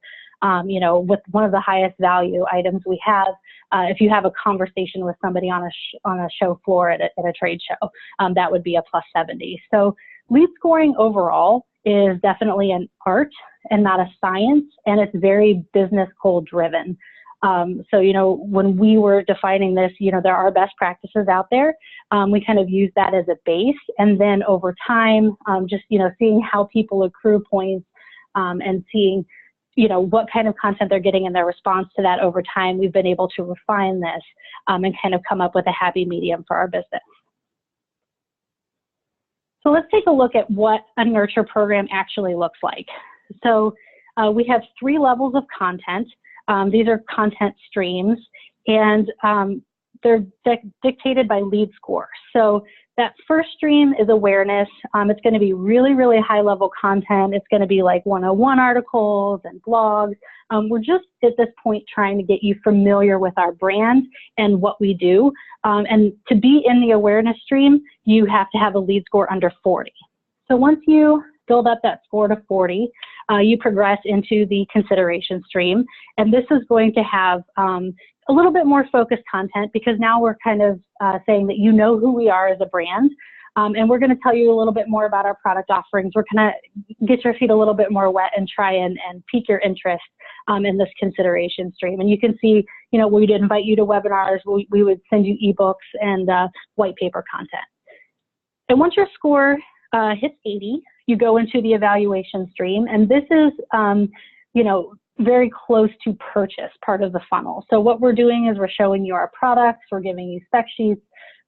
[SPEAKER 12] with one of the highest value items we have. If you have a conversation with somebody on a show floor at a trade show, that would be a +70. So lead scoring overall is definitely an art and not a science, and it's very business goal driven. When we were defining this, there are best practices out there. We kind of use that as a base, and then over time, seeing how people accrue points and seeing what kind of content they're getting in their response to that over time, we've been able to refine this and kind of come up with a happy medium for our business. So let's take a look at what a nurture program actually looks like. So we have 3 levels of content. These are content streams, and they're dictated by lead score. So that first stream is awareness. It's going to be really, really high level content. It's going to be like 101 articles and blogs. We're just at this point trying to get you familiar with our brand and what we do. And to be in the awareness stream, you have to have a lead score under 40. So once you build up that score to 40, you progress into the consideration stream. And this is going to have a little bit more focused content, because now we're kind of saying that who we are as a brand. And we're going to tell you a little bit more about our product offerings. We're going to get your feet a little bit more wet and try and pique your interest in this consideration stream. And you can see, we'd invite you to webinars. We would send you ebooks and white paper content. And once your score hits 80, you go into the evaluation stream. And this is, very close to purchase part of the funnel. So what we're doing is we're showing you our products, we're giving you spec sheets,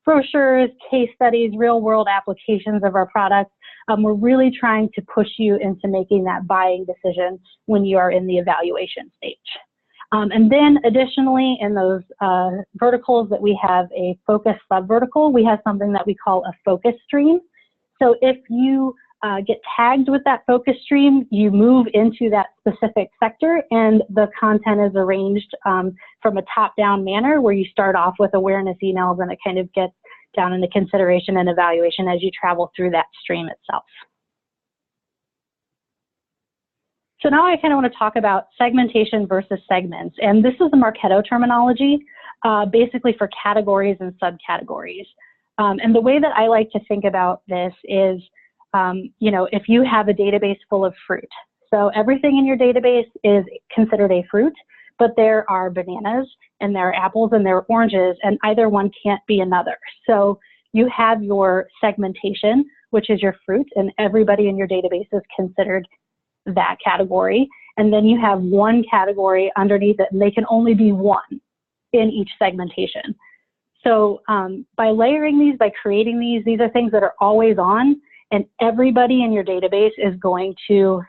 [SPEAKER 12] brochures, case studies, real world applications of our products. We're really trying to push you into making that buying decision when you are in the evaluation stage. And then additionally, in those verticals that we have a focus sub-vertical, we have something that we call a focus stream. So if you get tagged with that focus stream, you move into that specific sector, and the content is arranged from a top-down manner where you start off with awareness emails and it kind of gets down into consideration and evaluation as you travel through that stream itself. So now I kind of want to talk about segmentation versus segments, and this is the Marketo terminology, basically for categories and subcategories. And the way that I like to think about this is if you have a database full of fruit, so everything in your database is considered a fruit, but there are bananas and there are apples and there are oranges, and either one can't be another. So you have your segmentation, which is your fruit, and everybody in your database is considered that category. And then you have one category underneath it, and they can only be one in each segmentation. So by layering these, by creating these are things that are always on, and everybody in your database is going to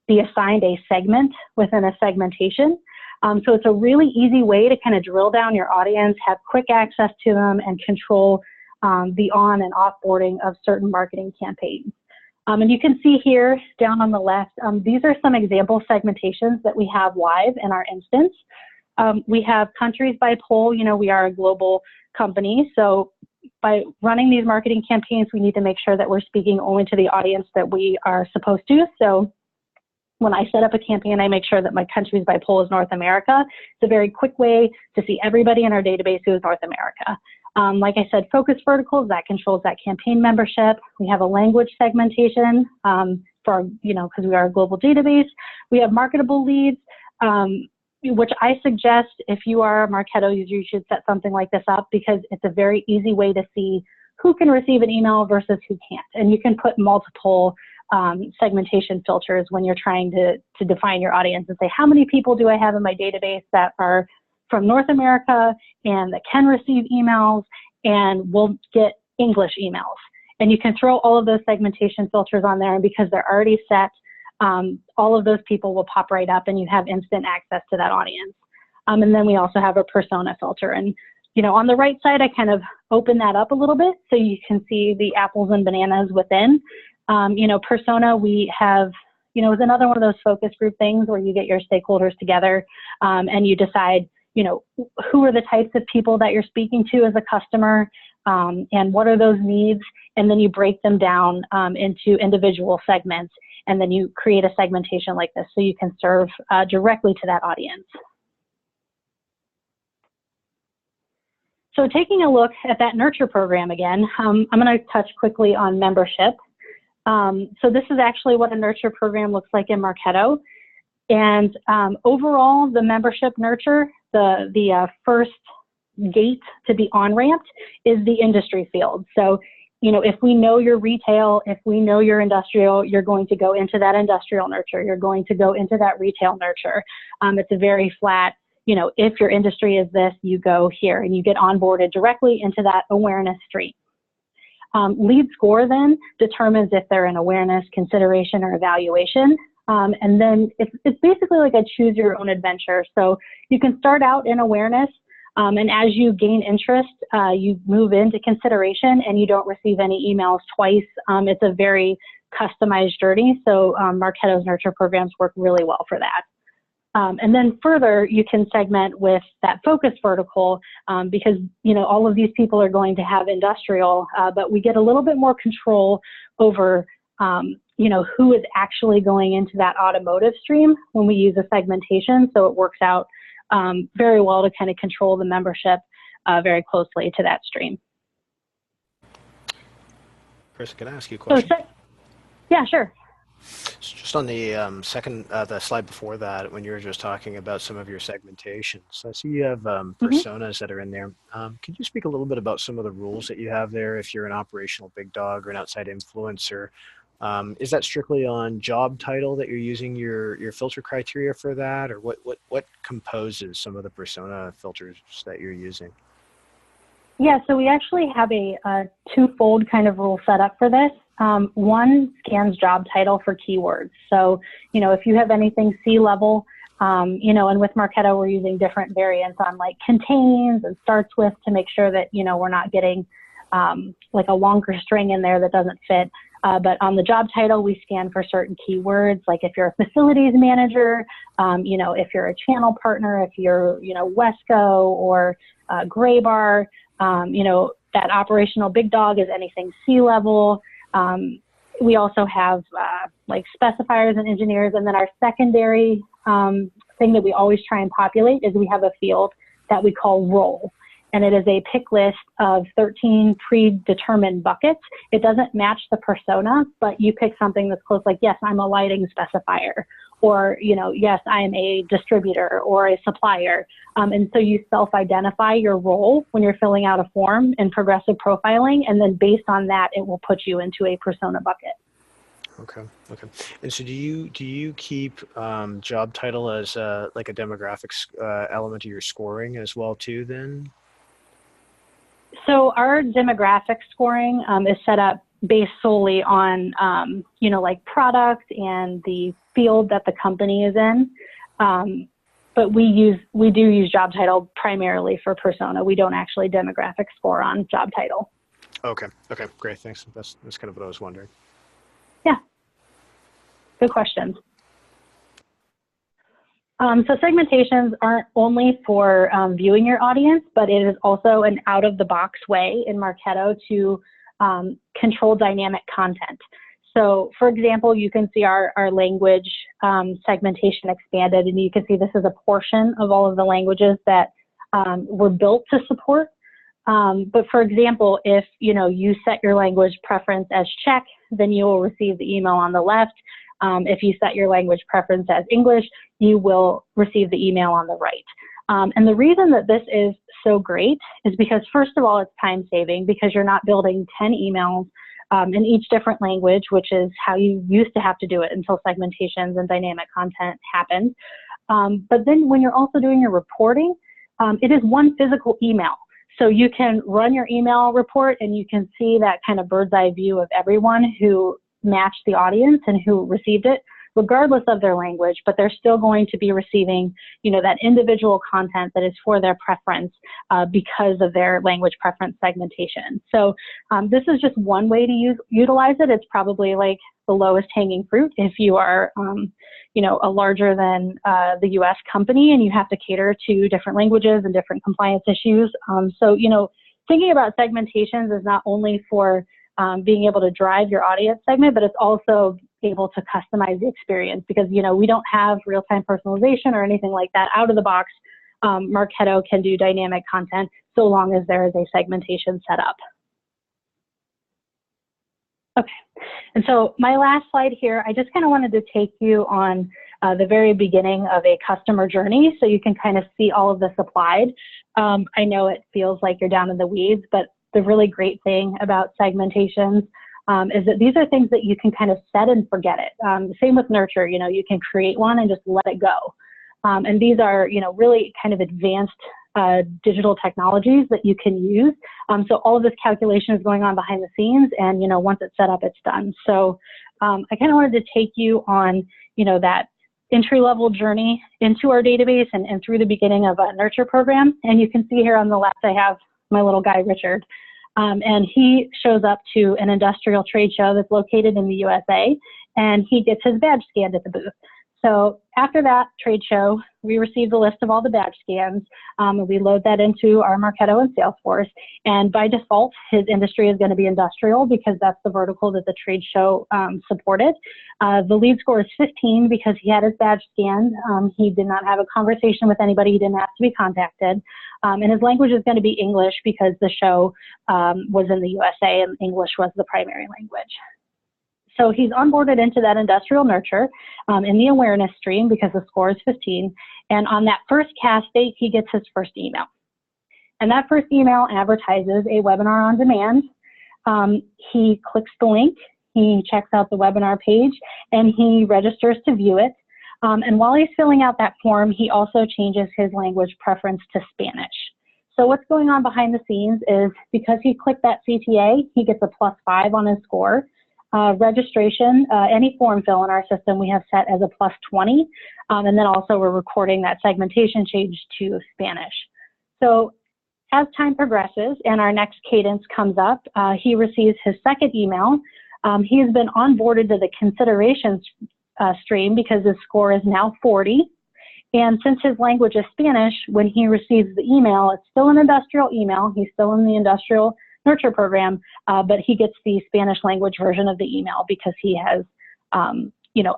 [SPEAKER 12] be assigned a segment within a segmentation. So it's a really easy way to kind of drill down your audience, have quick access to them, and control the on and offboarding of certain marketing campaigns. And you can see here down on the left, these are some example segmentations that we have live in our instance. We have countries by poll. We are a global company, so by running these marketing campaigns, we need to make sure that we're speaking only to the audience that we are supposed to. So when I set up a campaign, I make sure that my countries by poll is North America. It's a very quick way to see everybody in our database who is North America. Like I said, focus verticals, that controls that campaign membership. We have a language segmentation because we are a global database. We have marketable leads, which I suggest if you are a Marketo user, you should set something like this up, because it's a very easy way to see who can receive an email versus who can't. And you can put multiple segmentation filters when you're trying to define your audience and say, how many people do I have in my database that are from North America and that can receive emails and will get English emails. And you can throw all of those segmentation filters on there, and because they're already set, all of those people will pop right up and you have instant access to that audience. And then we also have a persona filter. And, on the right side, I kind of open that up a little bit so you can see the apples and bananas within. Persona, we have, is another one of those focus group things where you get your stakeholders together and you decide, who are the types of people that you're speaking to as a customer and what are those needs. And then you break them down into individual segments. And then you create a segmentation like this so you can serve directly to that audience. So taking a look at that nurture program again, I'm going to touch quickly on membership. So this is actually what a nurture program looks like in Marketo. And overall, the membership nurture, the first gate to be on-ramped is the industry field. So, if we know your retail, if we know your industrial, you're going to go into that industrial nurture. You're going to go into that retail nurture. It's a very flat, if your industry is this, you go here and you get onboarded directly into that awareness stream. Lead score then determines if they're in awareness, consideration, or evaluation. And then it's basically like a choose your own adventure. So you can start out in awareness, and as you gain interest, you move into consideration and you don't receive any emails twice. It's a very customized journey. So Marketo's nurture programs work really well for that. And then further, you can segment with that focus vertical because, all of these people are going to have industrial, but we get a little bit more control over, who is actually going into that automotive stream when we use a segmentation. So it works out very well to kind of control the membership very closely to that stream.
[SPEAKER 1] Chris, can I ask you a question?
[SPEAKER 12] Yeah, sure.
[SPEAKER 1] Just on the the slide before that, when you were just talking about some of your segmentations, so I see you have personas that are in there. Could you speak a little bit about some of the rules that you have there if you're an operational big dog or an outside influencer? Is that strictly on job title that you're using your filter criteria for that, or what composes some of the persona filters that you're using?
[SPEAKER 12] Yeah, so we actually have a twofold kind of rule set up for this. One scans job title for keywords. So, if you have anything C-level, and with Marketo, we're using different variants on like contains and starts with to make sure that, we're not getting like a longer string in there that doesn't fit. But on the job title, we scan for certain keywords, like if you're a facilities manager, if you're a channel partner, if you're, Wesco or Gray Bar, that operational big dog is anything C-level. We also have like specifiers and engineers, and then our secondary thing that we always try and populate is we have a field that we call role. And it is a pick list of 13 predetermined buckets. It doesn't match the persona, but you pick something that's close, like, yes, I'm a lighting specifier, or, yes, I am a distributor or a supplier. And so you self-identify your role when you're filling out a form in progressive profiling, and then based on that, it will put you into a persona bucket.
[SPEAKER 1] Okay. And so do you keep job title as like a demographics element of your scoring as well too then?
[SPEAKER 12] So our demographic scoring is set up based solely on, like product and the field that the company is in. But we do use job title primarily for persona. We don't actually demographic score on job title.
[SPEAKER 1] Okay, great, thanks. That's kind of what I was wondering.
[SPEAKER 12] Yeah, good question. So segmentations aren't only for viewing your audience, but it is also an out-of-the-box way in Marketo to control dynamic content. So, for example, you can see our language segmentation expanded, and you can see this is a portion of all of the languages that were built to support. But for example, if you set your language preference as Czech, then you will receive the email on the left. If you set your language preference as English, you will receive the email on the right. And the reason that this is so great is because, first of all, it's time saving because you're not building 10 emails in each different language, which is how you used to have to do it until segmentations and dynamic content happened. But then when you're also doing your reporting, it is one physical email. So you can run your email report and you can see that kind of bird's eye view of everyone who matched the audience and who received it regardless of their language, but they're still going to be receiving, that individual content that is for their preference because of their language preference segmentation. So this is just one way to utilize it. It's probably like the lowest hanging fruit if you are, a larger than the US company and you have to cater to different languages and different compliance issues. So, thinking about segmentations is not only for being able to drive your audience segment, but it's also able to customize the experience because, we don't have real-time personalization or anything like that out of the box. Marketo can do dynamic content so long as there is a segmentation set up. Okay, and so my last slide here, I just kind of wanted to take you on the very beginning of a customer journey so you can kind of see all of this applied. I know it feels like you're down in the weeds, but the really great thing about segmentations is that these are things that you can kind of set and forget it. Same with nurture, you can create one and just let it go. And these are, really kind of advanced digital technologies that you can use. So all of this calculation is going on behind the scenes and, once it's set up, it's done. So I kind of wanted to take you on, that entry-level journey into our database and through the beginning of a nurture program. And you can see here on the left, I have my little guy, Richard. And he shows up to an industrial trade show that's located in the USA, and he gets his badge scanned at the booth. So after that trade show, we receive the list of all the badge scans, and we load that into our Marketo and Salesforce. And by default, his industry is going to be industrial because that's the vertical that the trade show supported. The lead score is 15 because he had his badge scanned. He did not have a conversation with anybody. He didn't have to be contacted. And his language is going to be English because the show was in the USA and English was the primary language. So he's onboarded into that industrial nurture in the awareness stream because the score is 15. And on that first cast date, he gets his first email. And that first email advertises a webinar on demand. He clicks the link, he checks out the webinar page, and he registers to view it. And while he's filling out that form, he also changes his language preference to Spanish. So what's going on behind the scenes is because he clicked that CTA, he gets a +5 on his score. Registration, any form fill in our system we have set as a +20, and then also we're recording that segmentation change to Spanish. So as time progresses and our next cadence comes up, he receives his second email. He has been onboarded to the considerations stream because his score is now 40. And since his language is Spanish, when he receives the email, it's still an industrial email. He's still in the industrial nurture program, but he gets the Spanish language version of the email because he has,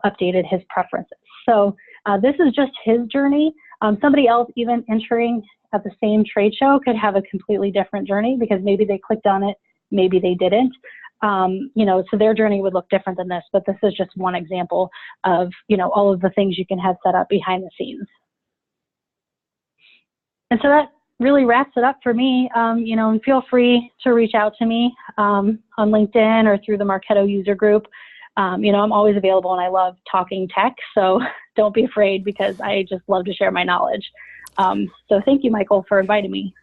[SPEAKER 12] updated his preferences. So this is just his journey. Somebody else even entering at the same trade show could have a completely different journey because maybe they clicked on it, maybe they didn't. So their journey would look different than this, but this is just one example of, all of the things you can have set up behind the scenes. And so that really wraps it up for me, and feel free to reach out to me on LinkedIn or through the Marketo user group. I'm always available and I love talking tech, so don't be afraid because I just love to share my knowledge. So thank you, Michael, for inviting me.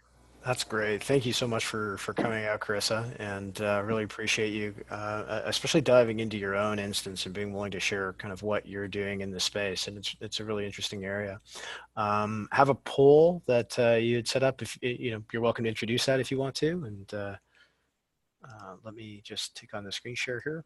[SPEAKER 1] That's great. Thank you so much for coming out, Carissa, and really appreciate you, especially diving into your own instance and being willing to share kind of what you're doing in the space. And it's a really interesting area. Have a poll that you had set up. If you're welcome to introduce that if you want to. And let me just take on the screen share here.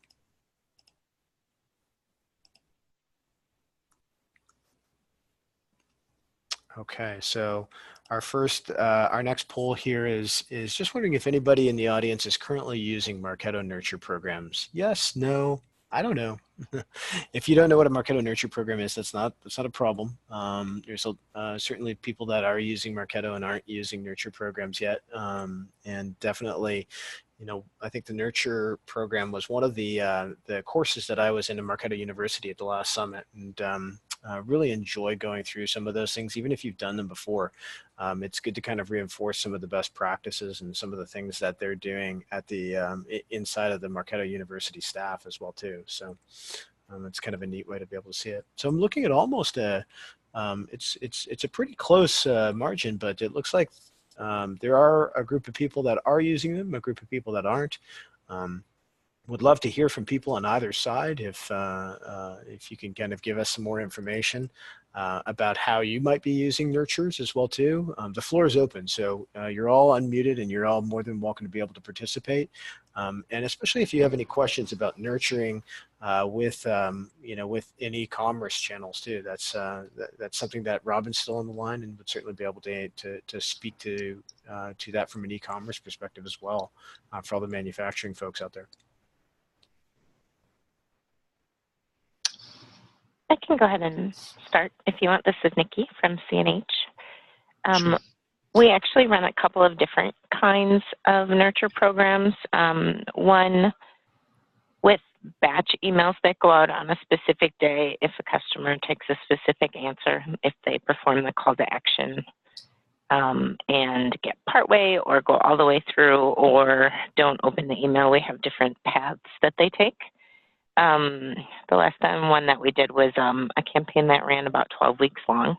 [SPEAKER 1] Okay, so our next poll here is just wondering if anybody in the audience is currently using Marketo Nurture programs. Yes, no, I don't know. If you don't know what a Marketo Nurture program is, that's not a problem. There's certainly people that are using Marketo and aren't using Nurture programs yet, and definitely. I think the Nurture program was one of the courses that I was in at Marketo University at the last summit, and really enjoy going through some of those things, even if you've done them before. It's good to kind of reinforce some of the best practices and some of the things that they're doing at the inside of the Marketo University staff as well too. So it's kind of a neat way to be able to see it. So I'm looking at almost it's a pretty close margin, but it looks like there are a group of people that are using them, a group of people that aren't. would love to hear from people on either side if you can kind of give us some more information about how you might be using nurtures as well too. The floor is open, so you're all unmuted and you're all more than welcome to be able to participate. And especially if you have any questions about nurturing within e-commerce channels too. That's something that Robin's still on the line and would certainly be able to speak to that from an e-commerce perspective as well for all the manufacturing folks out there.
[SPEAKER 5] I can go ahead and start if you want. This is Nikki from CNH.
[SPEAKER 1] Sure.
[SPEAKER 5] We actually run a couple of different kinds of nurture programs. One with batch emails that go out on a specific day if a customer takes a specific answer, if they perform the call to action and get partway or go all the way through or don't open the email. We have different paths that they take. The last one that we did was a campaign that ran about 12 weeks long.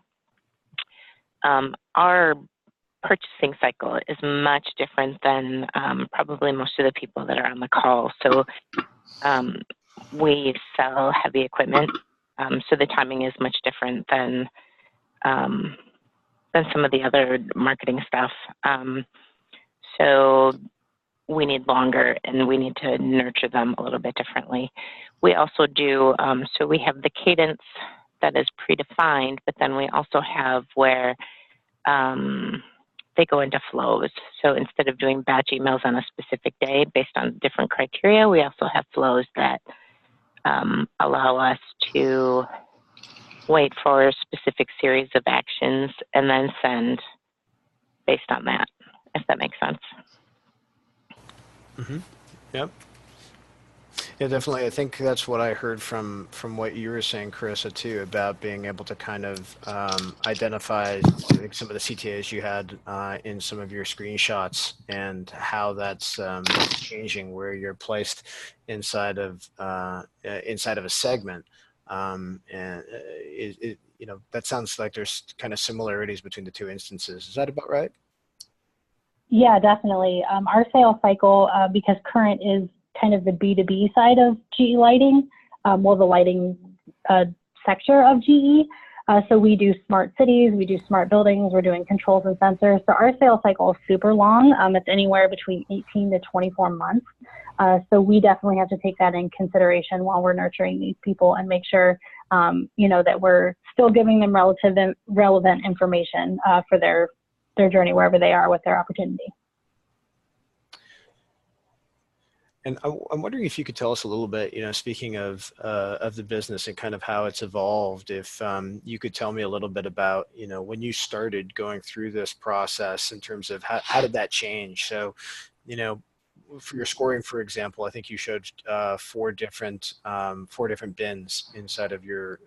[SPEAKER 5] Our purchasing cycle is much different than probably most of the people that are on the call. So we sell heavy equipment, so the timing is much different than some of the other marketing stuff. So we need longer and we need to nurture them a little bit differently. We also do, so we have the cadence that is predefined, but then we also have where they go into flows. So instead of doing batch emails on a specific day based on different criteria, we also have flows that allow us to wait for a specific series of actions and then send based on that, if that makes sense.
[SPEAKER 1] Mm-hmm. Yep. Yeah, definitely. I think that's what I heard from what you were saying, Carissa, too, about being able to kind of identify, I think, some of the CTAs you had in some of your screenshots and how that's changing, where you're placed inside of a segment. And that sounds like there's kind of similarities between the two instances. Is that about right?
[SPEAKER 12] Yeah, definitely. Our sales cycle, because current is kind of the B2B side of GE Lighting, the lighting sector of GE. So we do smart cities, we do smart buildings, we're doing controls and sensors. So our sales cycle is super long. It's anywhere between 18 to 24 months. So we definitely have to take that in consideration while we're nurturing these people and make sure, that we're still giving them relevant information for their journey wherever they are with their opportunity.
[SPEAKER 1] And I'm wondering if you could tell us a little bit, speaking of the business and kind of how it's evolved, if you could tell me a little bit about, when you started going through this process in terms of how did that change? So, for your scoring, for example, I think you showed four different bins inside of your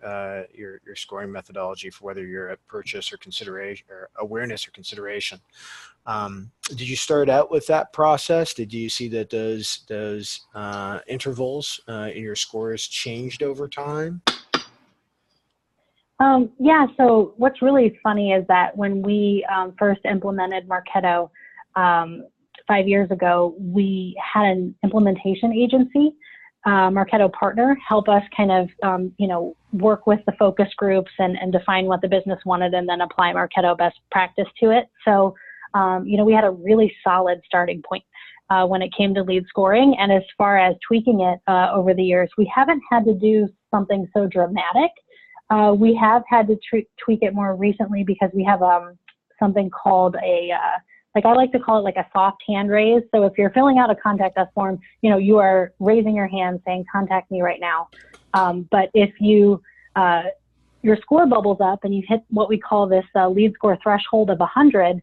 [SPEAKER 1] scoring methodology for whether you're at purchase or consideration or awareness or consideration. Did you start out with that process? Did you see that those intervals in your scores changed over time?
[SPEAKER 12] Yeah, so what's really funny is that when we first implemented Marketo 5 years ago, we had an implementation agency, Marketo partner, help us kind of, work with the focus groups and define what the business wanted and then apply Marketo best practice to it. So, we had a really solid starting point when it came to lead scoring. And as far as tweaking it over the years, we haven't had to do something so dramatic. We have had to tweak it more recently because we have something called I like to call it like a soft hand raise. So if you're filling out a contact us form, you are raising your hand saying, contact me right now. But if your score bubbles up and you hit what we call this lead score threshold of 100,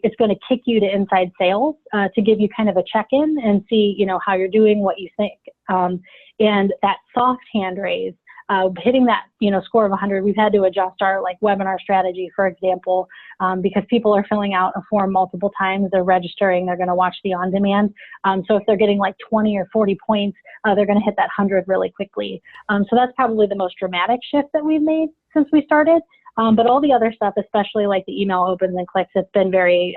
[SPEAKER 12] it's going to kick you to inside sales to give you kind of a check-in and see, how you're doing, what you think. And that soft hand raise, hitting that, score of 100, we've had to adjust our webinar strategy, for example, because people are filling out a form multiple times, they're registering, they're going to watch the on-demand. So if they're getting 20 or 40 points, they're going to hit that 100 really quickly. So that's probably the most dramatic shift that we've made since we started. But all the other stuff, especially like the email opens and clicks, it's been very,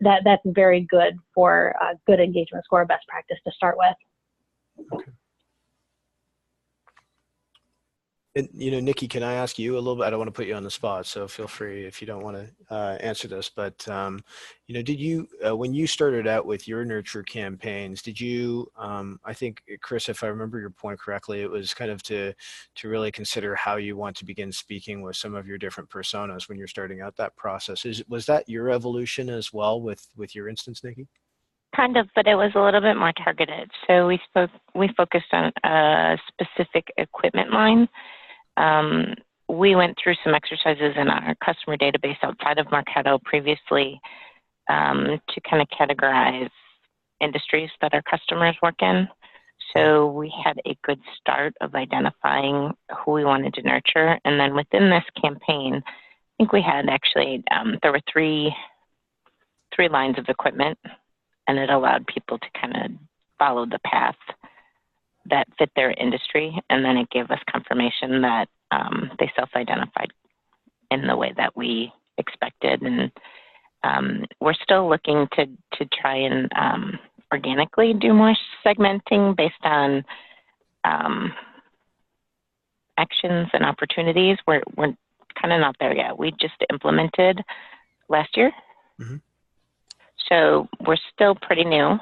[SPEAKER 12] that's very good for good engagement score, best practice to start with.
[SPEAKER 1] And, Nikki, can I ask you a little bit? I don't want to put you on the spot, so feel free if you don't want to answer this. But, did you, when you started out with your nurture campaigns, did you, I think, Chris, if I remember your point correctly, it was kind of to really consider how you want to begin speaking with some of your different personas when you're starting out that process. Was that your evolution as well with your instance, Nikki?
[SPEAKER 5] Kind of, but it was a little bit more targeted. So we focused on a specific equipment line. We went through some exercises in our customer database outside of Marketo previously to kind of categorize industries that our customers work in. So we had a good start of identifying who we wanted to nurture. And then within this campaign, I think we had actually, there were three lines of equipment, and it allowed people to kind of follow the path that fit their industry, and then it gave us confirmation that they self-identified in the way that we expected. And we're still looking to try and organically do more segmenting based on actions and opportunities. We're kind of not there yet. We just implemented last year. Mm-hmm. So we're still pretty new,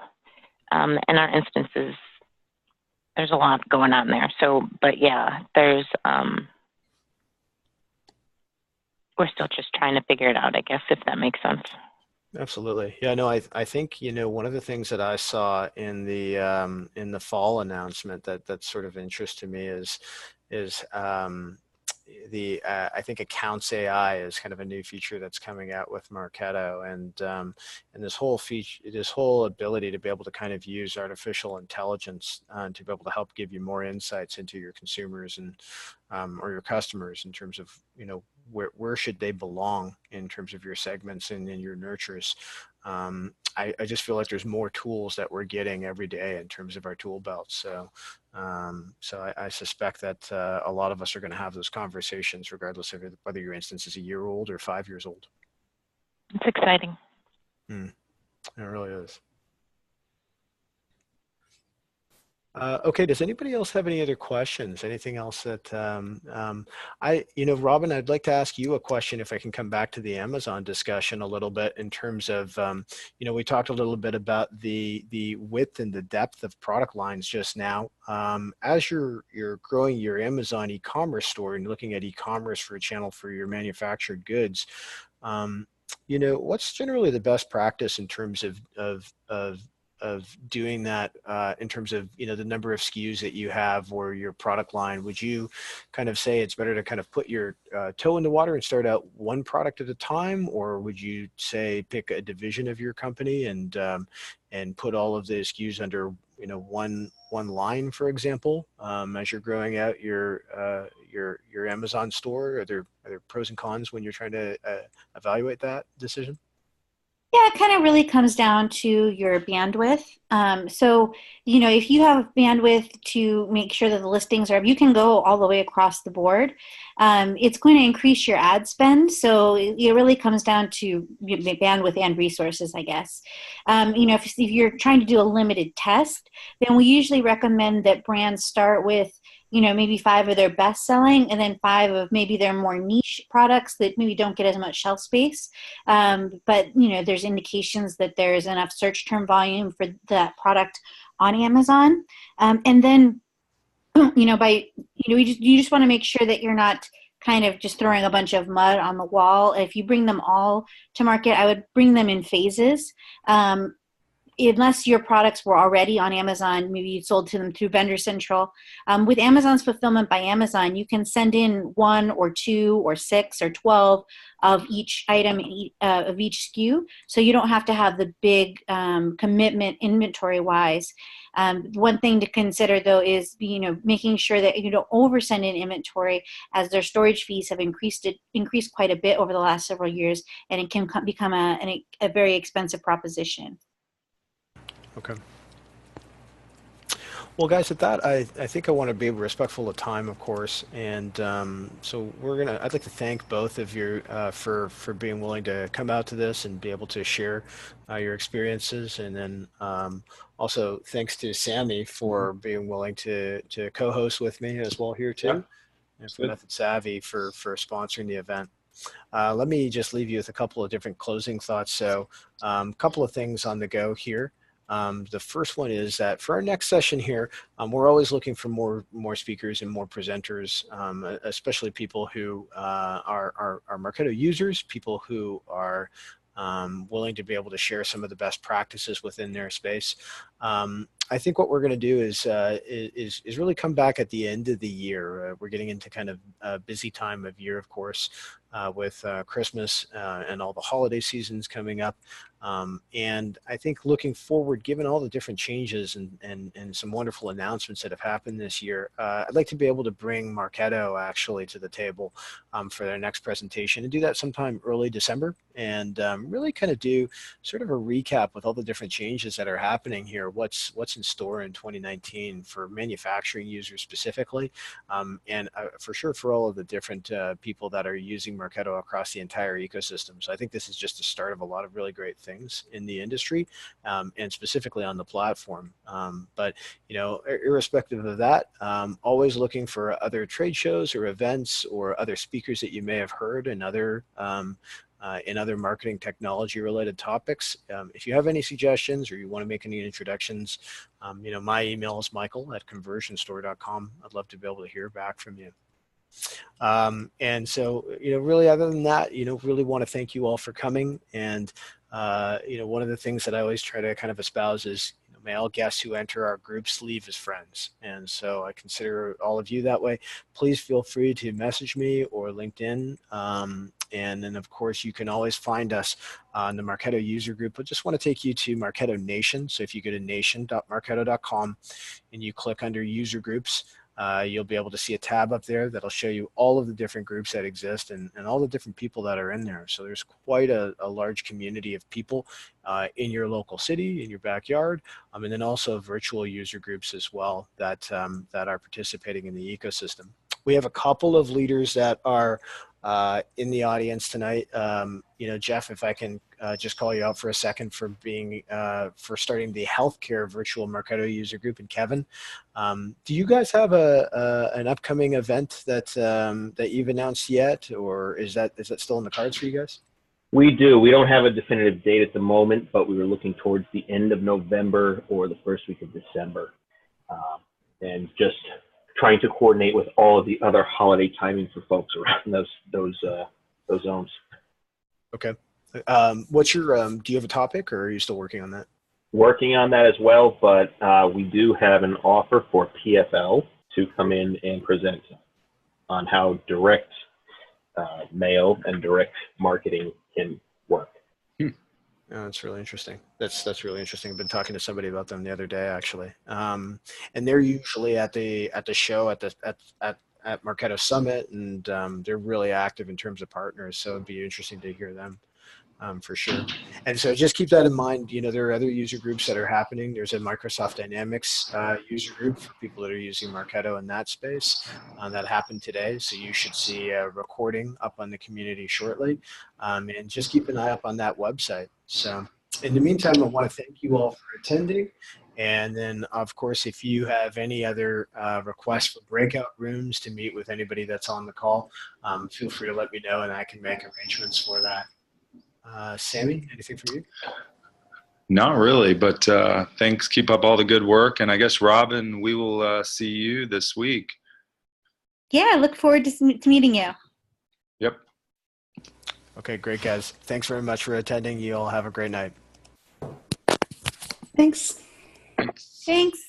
[SPEAKER 5] and our instances, there's a lot going on there. So, but yeah, there's, we're still just trying to figure it out, I guess, if that makes sense.
[SPEAKER 1] Absolutely. Yeah, no, I think, one of the things that I saw in the fall announcement that sort of interested me is I think Accounts AI is kind of a new feature that's coming out with Marketo, and this whole ability to be able to kind of use artificial intelligence to be able to help give you more insights into your consumers and or your customers in terms of where should they belong in terms of your segments and in your nurtures. I just feel like there's more tools that we're getting every day in terms of our tool belt. So I suspect that a lot of us are going to have those conversations regardless of whether your instance is a year old or 5 years old.
[SPEAKER 5] It's exciting.
[SPEAKER 1] It really is. Okay, does anybody else have any other questions? Anything else that Robin, I'd like to ask you a question if I can come back to the Amazon discussion a little bit in terms of, we talked a little bit about the width and the depth of product lines just now. As you're growing your Amazon e-commerce store and looking at e-commerce for a channel for your manufactured goods, what's generally the best practice in terms of doing that in terms of the number of SKUs that you have or your product line? Would you kind of say it's better to kind of put your toe in the water and start out one product at a time, or would you say pick a division of your company and put all of the SKUs under one line, for example, as you're growing out your Amazon store? Are there pros and cons when you're trying to evaluate that decision?
[SPEAKER 11] Yeah, it kind of really comes down to your bandwidth. So, if you have bandwidth to make sure that the listings are, you can go all the way across the board. It's going to increase your ad spend. So it really comes down to bandwidth and resources, I guess. If you're trying to do a limited test, then we usually recommend that brands start with maybe 5 of their best selling and then 5 of maybe their more niche products that maybe don't get as much shelf space. But, there's indications that there's enough search term volume for that product on Amazon. And then, you just want to make sure that you're not kind of just throwing a bunch of mud on the wall. If you bring them all to market, I would bring them in phases. Unless your products were already on Amazon, maybe you sold to them through Vendor Central. With Amazon's Fulfillment by Amazon, you can send in 1 or 2 or 6 or 12 of each item of each SKU, so you don't have to have the big commitment inventory-wise. One thing to consider, though, is making sure that you don't oversend in inventory, as their storage fees have increased quite a bit over the last several years, and it can become a very expensive proposition.
[SPEAKER 1] Okay. Well, guys, at that, I think I want to be respectful of time, of course, and so I'd like to thank both of you for being willing to come out to this and be able to share your experiences, and then also thanks to Sammy for being willing to co-host with me as well here too, and for Method Savvy for sponsoring the event. Let me just leave you with a couple of different closing thoughts. So, a couple of things on the go here. The first one is that for our next session here, we're always looking for more speakers and more presenters, especially people who are Marketo users, people who are willing to be able to share some of the best practices within their space. I think what we're going to do is really come back at the end of the year. We're getting into kind of a busy time of year, of course, with Christmas and all the holiday seasons coming up. And I think looking forward, given all the different changes and some wonderful announcements that have happened this year, I'd like to be able to bring Marketo actually to the table for their next presentation and do that sometime early December, and really kind of do sort of a recap with all the different changes that are happening here, what's in store in 2019 for manufacturing users specifically, and for sure for all of the different people that are using Marketo across the entire ecosystem. So I think this is just the start of a lot of really great things in the industry, and specifically on the platform. But irrespective of that, always looking for other trade shows or events or other speakers that you may have heard in other marketing technology related topics. If you have any suggestions or you want to make any introductions, my email is michael@conversionstore.com. I'd love to be able to hear back from you. And so, really other than that, really want to thank you all for coming. And, one of the things that I always try to kind of espouse is, may all guests who enter our groups leave as friends. And so I consider all of you that way. Please feel free to message me or LinkedIn. And then, of course, you can always find us on the Marketo user group. I just want to take you to Marketo Nation. So if you go to nation.marketo.com and you click under user groups, you'll be able to see a tab up there that'll show you all of the different groups that exist and all the different people that are in there. So there's quite a large community of people in your local city, in your backyard, and then also virtual user groups as well that are participating in the ecosystem. We have a couple of leaders that are in the audience tonight. Jeff, if I can just call you out for a second for for starting the healthcare virtual Marketo user group, and Kevin, do you guys have an upcoming event that you've announced yet, or is that still in the cards for you guys?
[SPEAKER 7] We do. We don't have a definitive date at the moment, but we were looking towards the end of November or the first week of December, and just trying to coordinate with all of the other holiday timing for folks around those zones.
[SPEAKER 1] Okay. What's your, do you have a topic, or are you still working on that?
[SPEAKER 7] Working on that as well, but we do have an offer for PFL to come in and present on how direct mail and direct marketing can work.
[SPEAKER 1] Oh, that's really interesting. That's really interesting. I've been talking to somebody about them the other day, actually. And they're usually at the show at Marketo Summit, and they're really active in terms of partners. So it'd be interesting to hear them. For sure. And so just keep that in mind. There are other user groups that are happening. There's a Microsoft Dynamics user group for people that are using Marketo in that space that happened today. So you should see a recording up on the community shortly. And just keep an eye up on that website. So in the meantime, I want to thank you all for attending. And then, of course, if you have any other requests for breakout rooms to meet with anybody that's on the call, feel free to let me know and I can make arrangements for that. Sammy, anything from you?
[SPEAKER 2] Not really, but thanks. Keep up all the good work. And I guess, Robin, we will see you this week.
[SPEAKER 11] Yeah, I look forward to meeting you.
[SPEAKER 2] Yep.
[SPEAKER 1] Okay, great, guys. Thanks very much for attending. You all have a great night.
[SPEAKER 8] Thanks.
[SPEAKER 11] Thanks.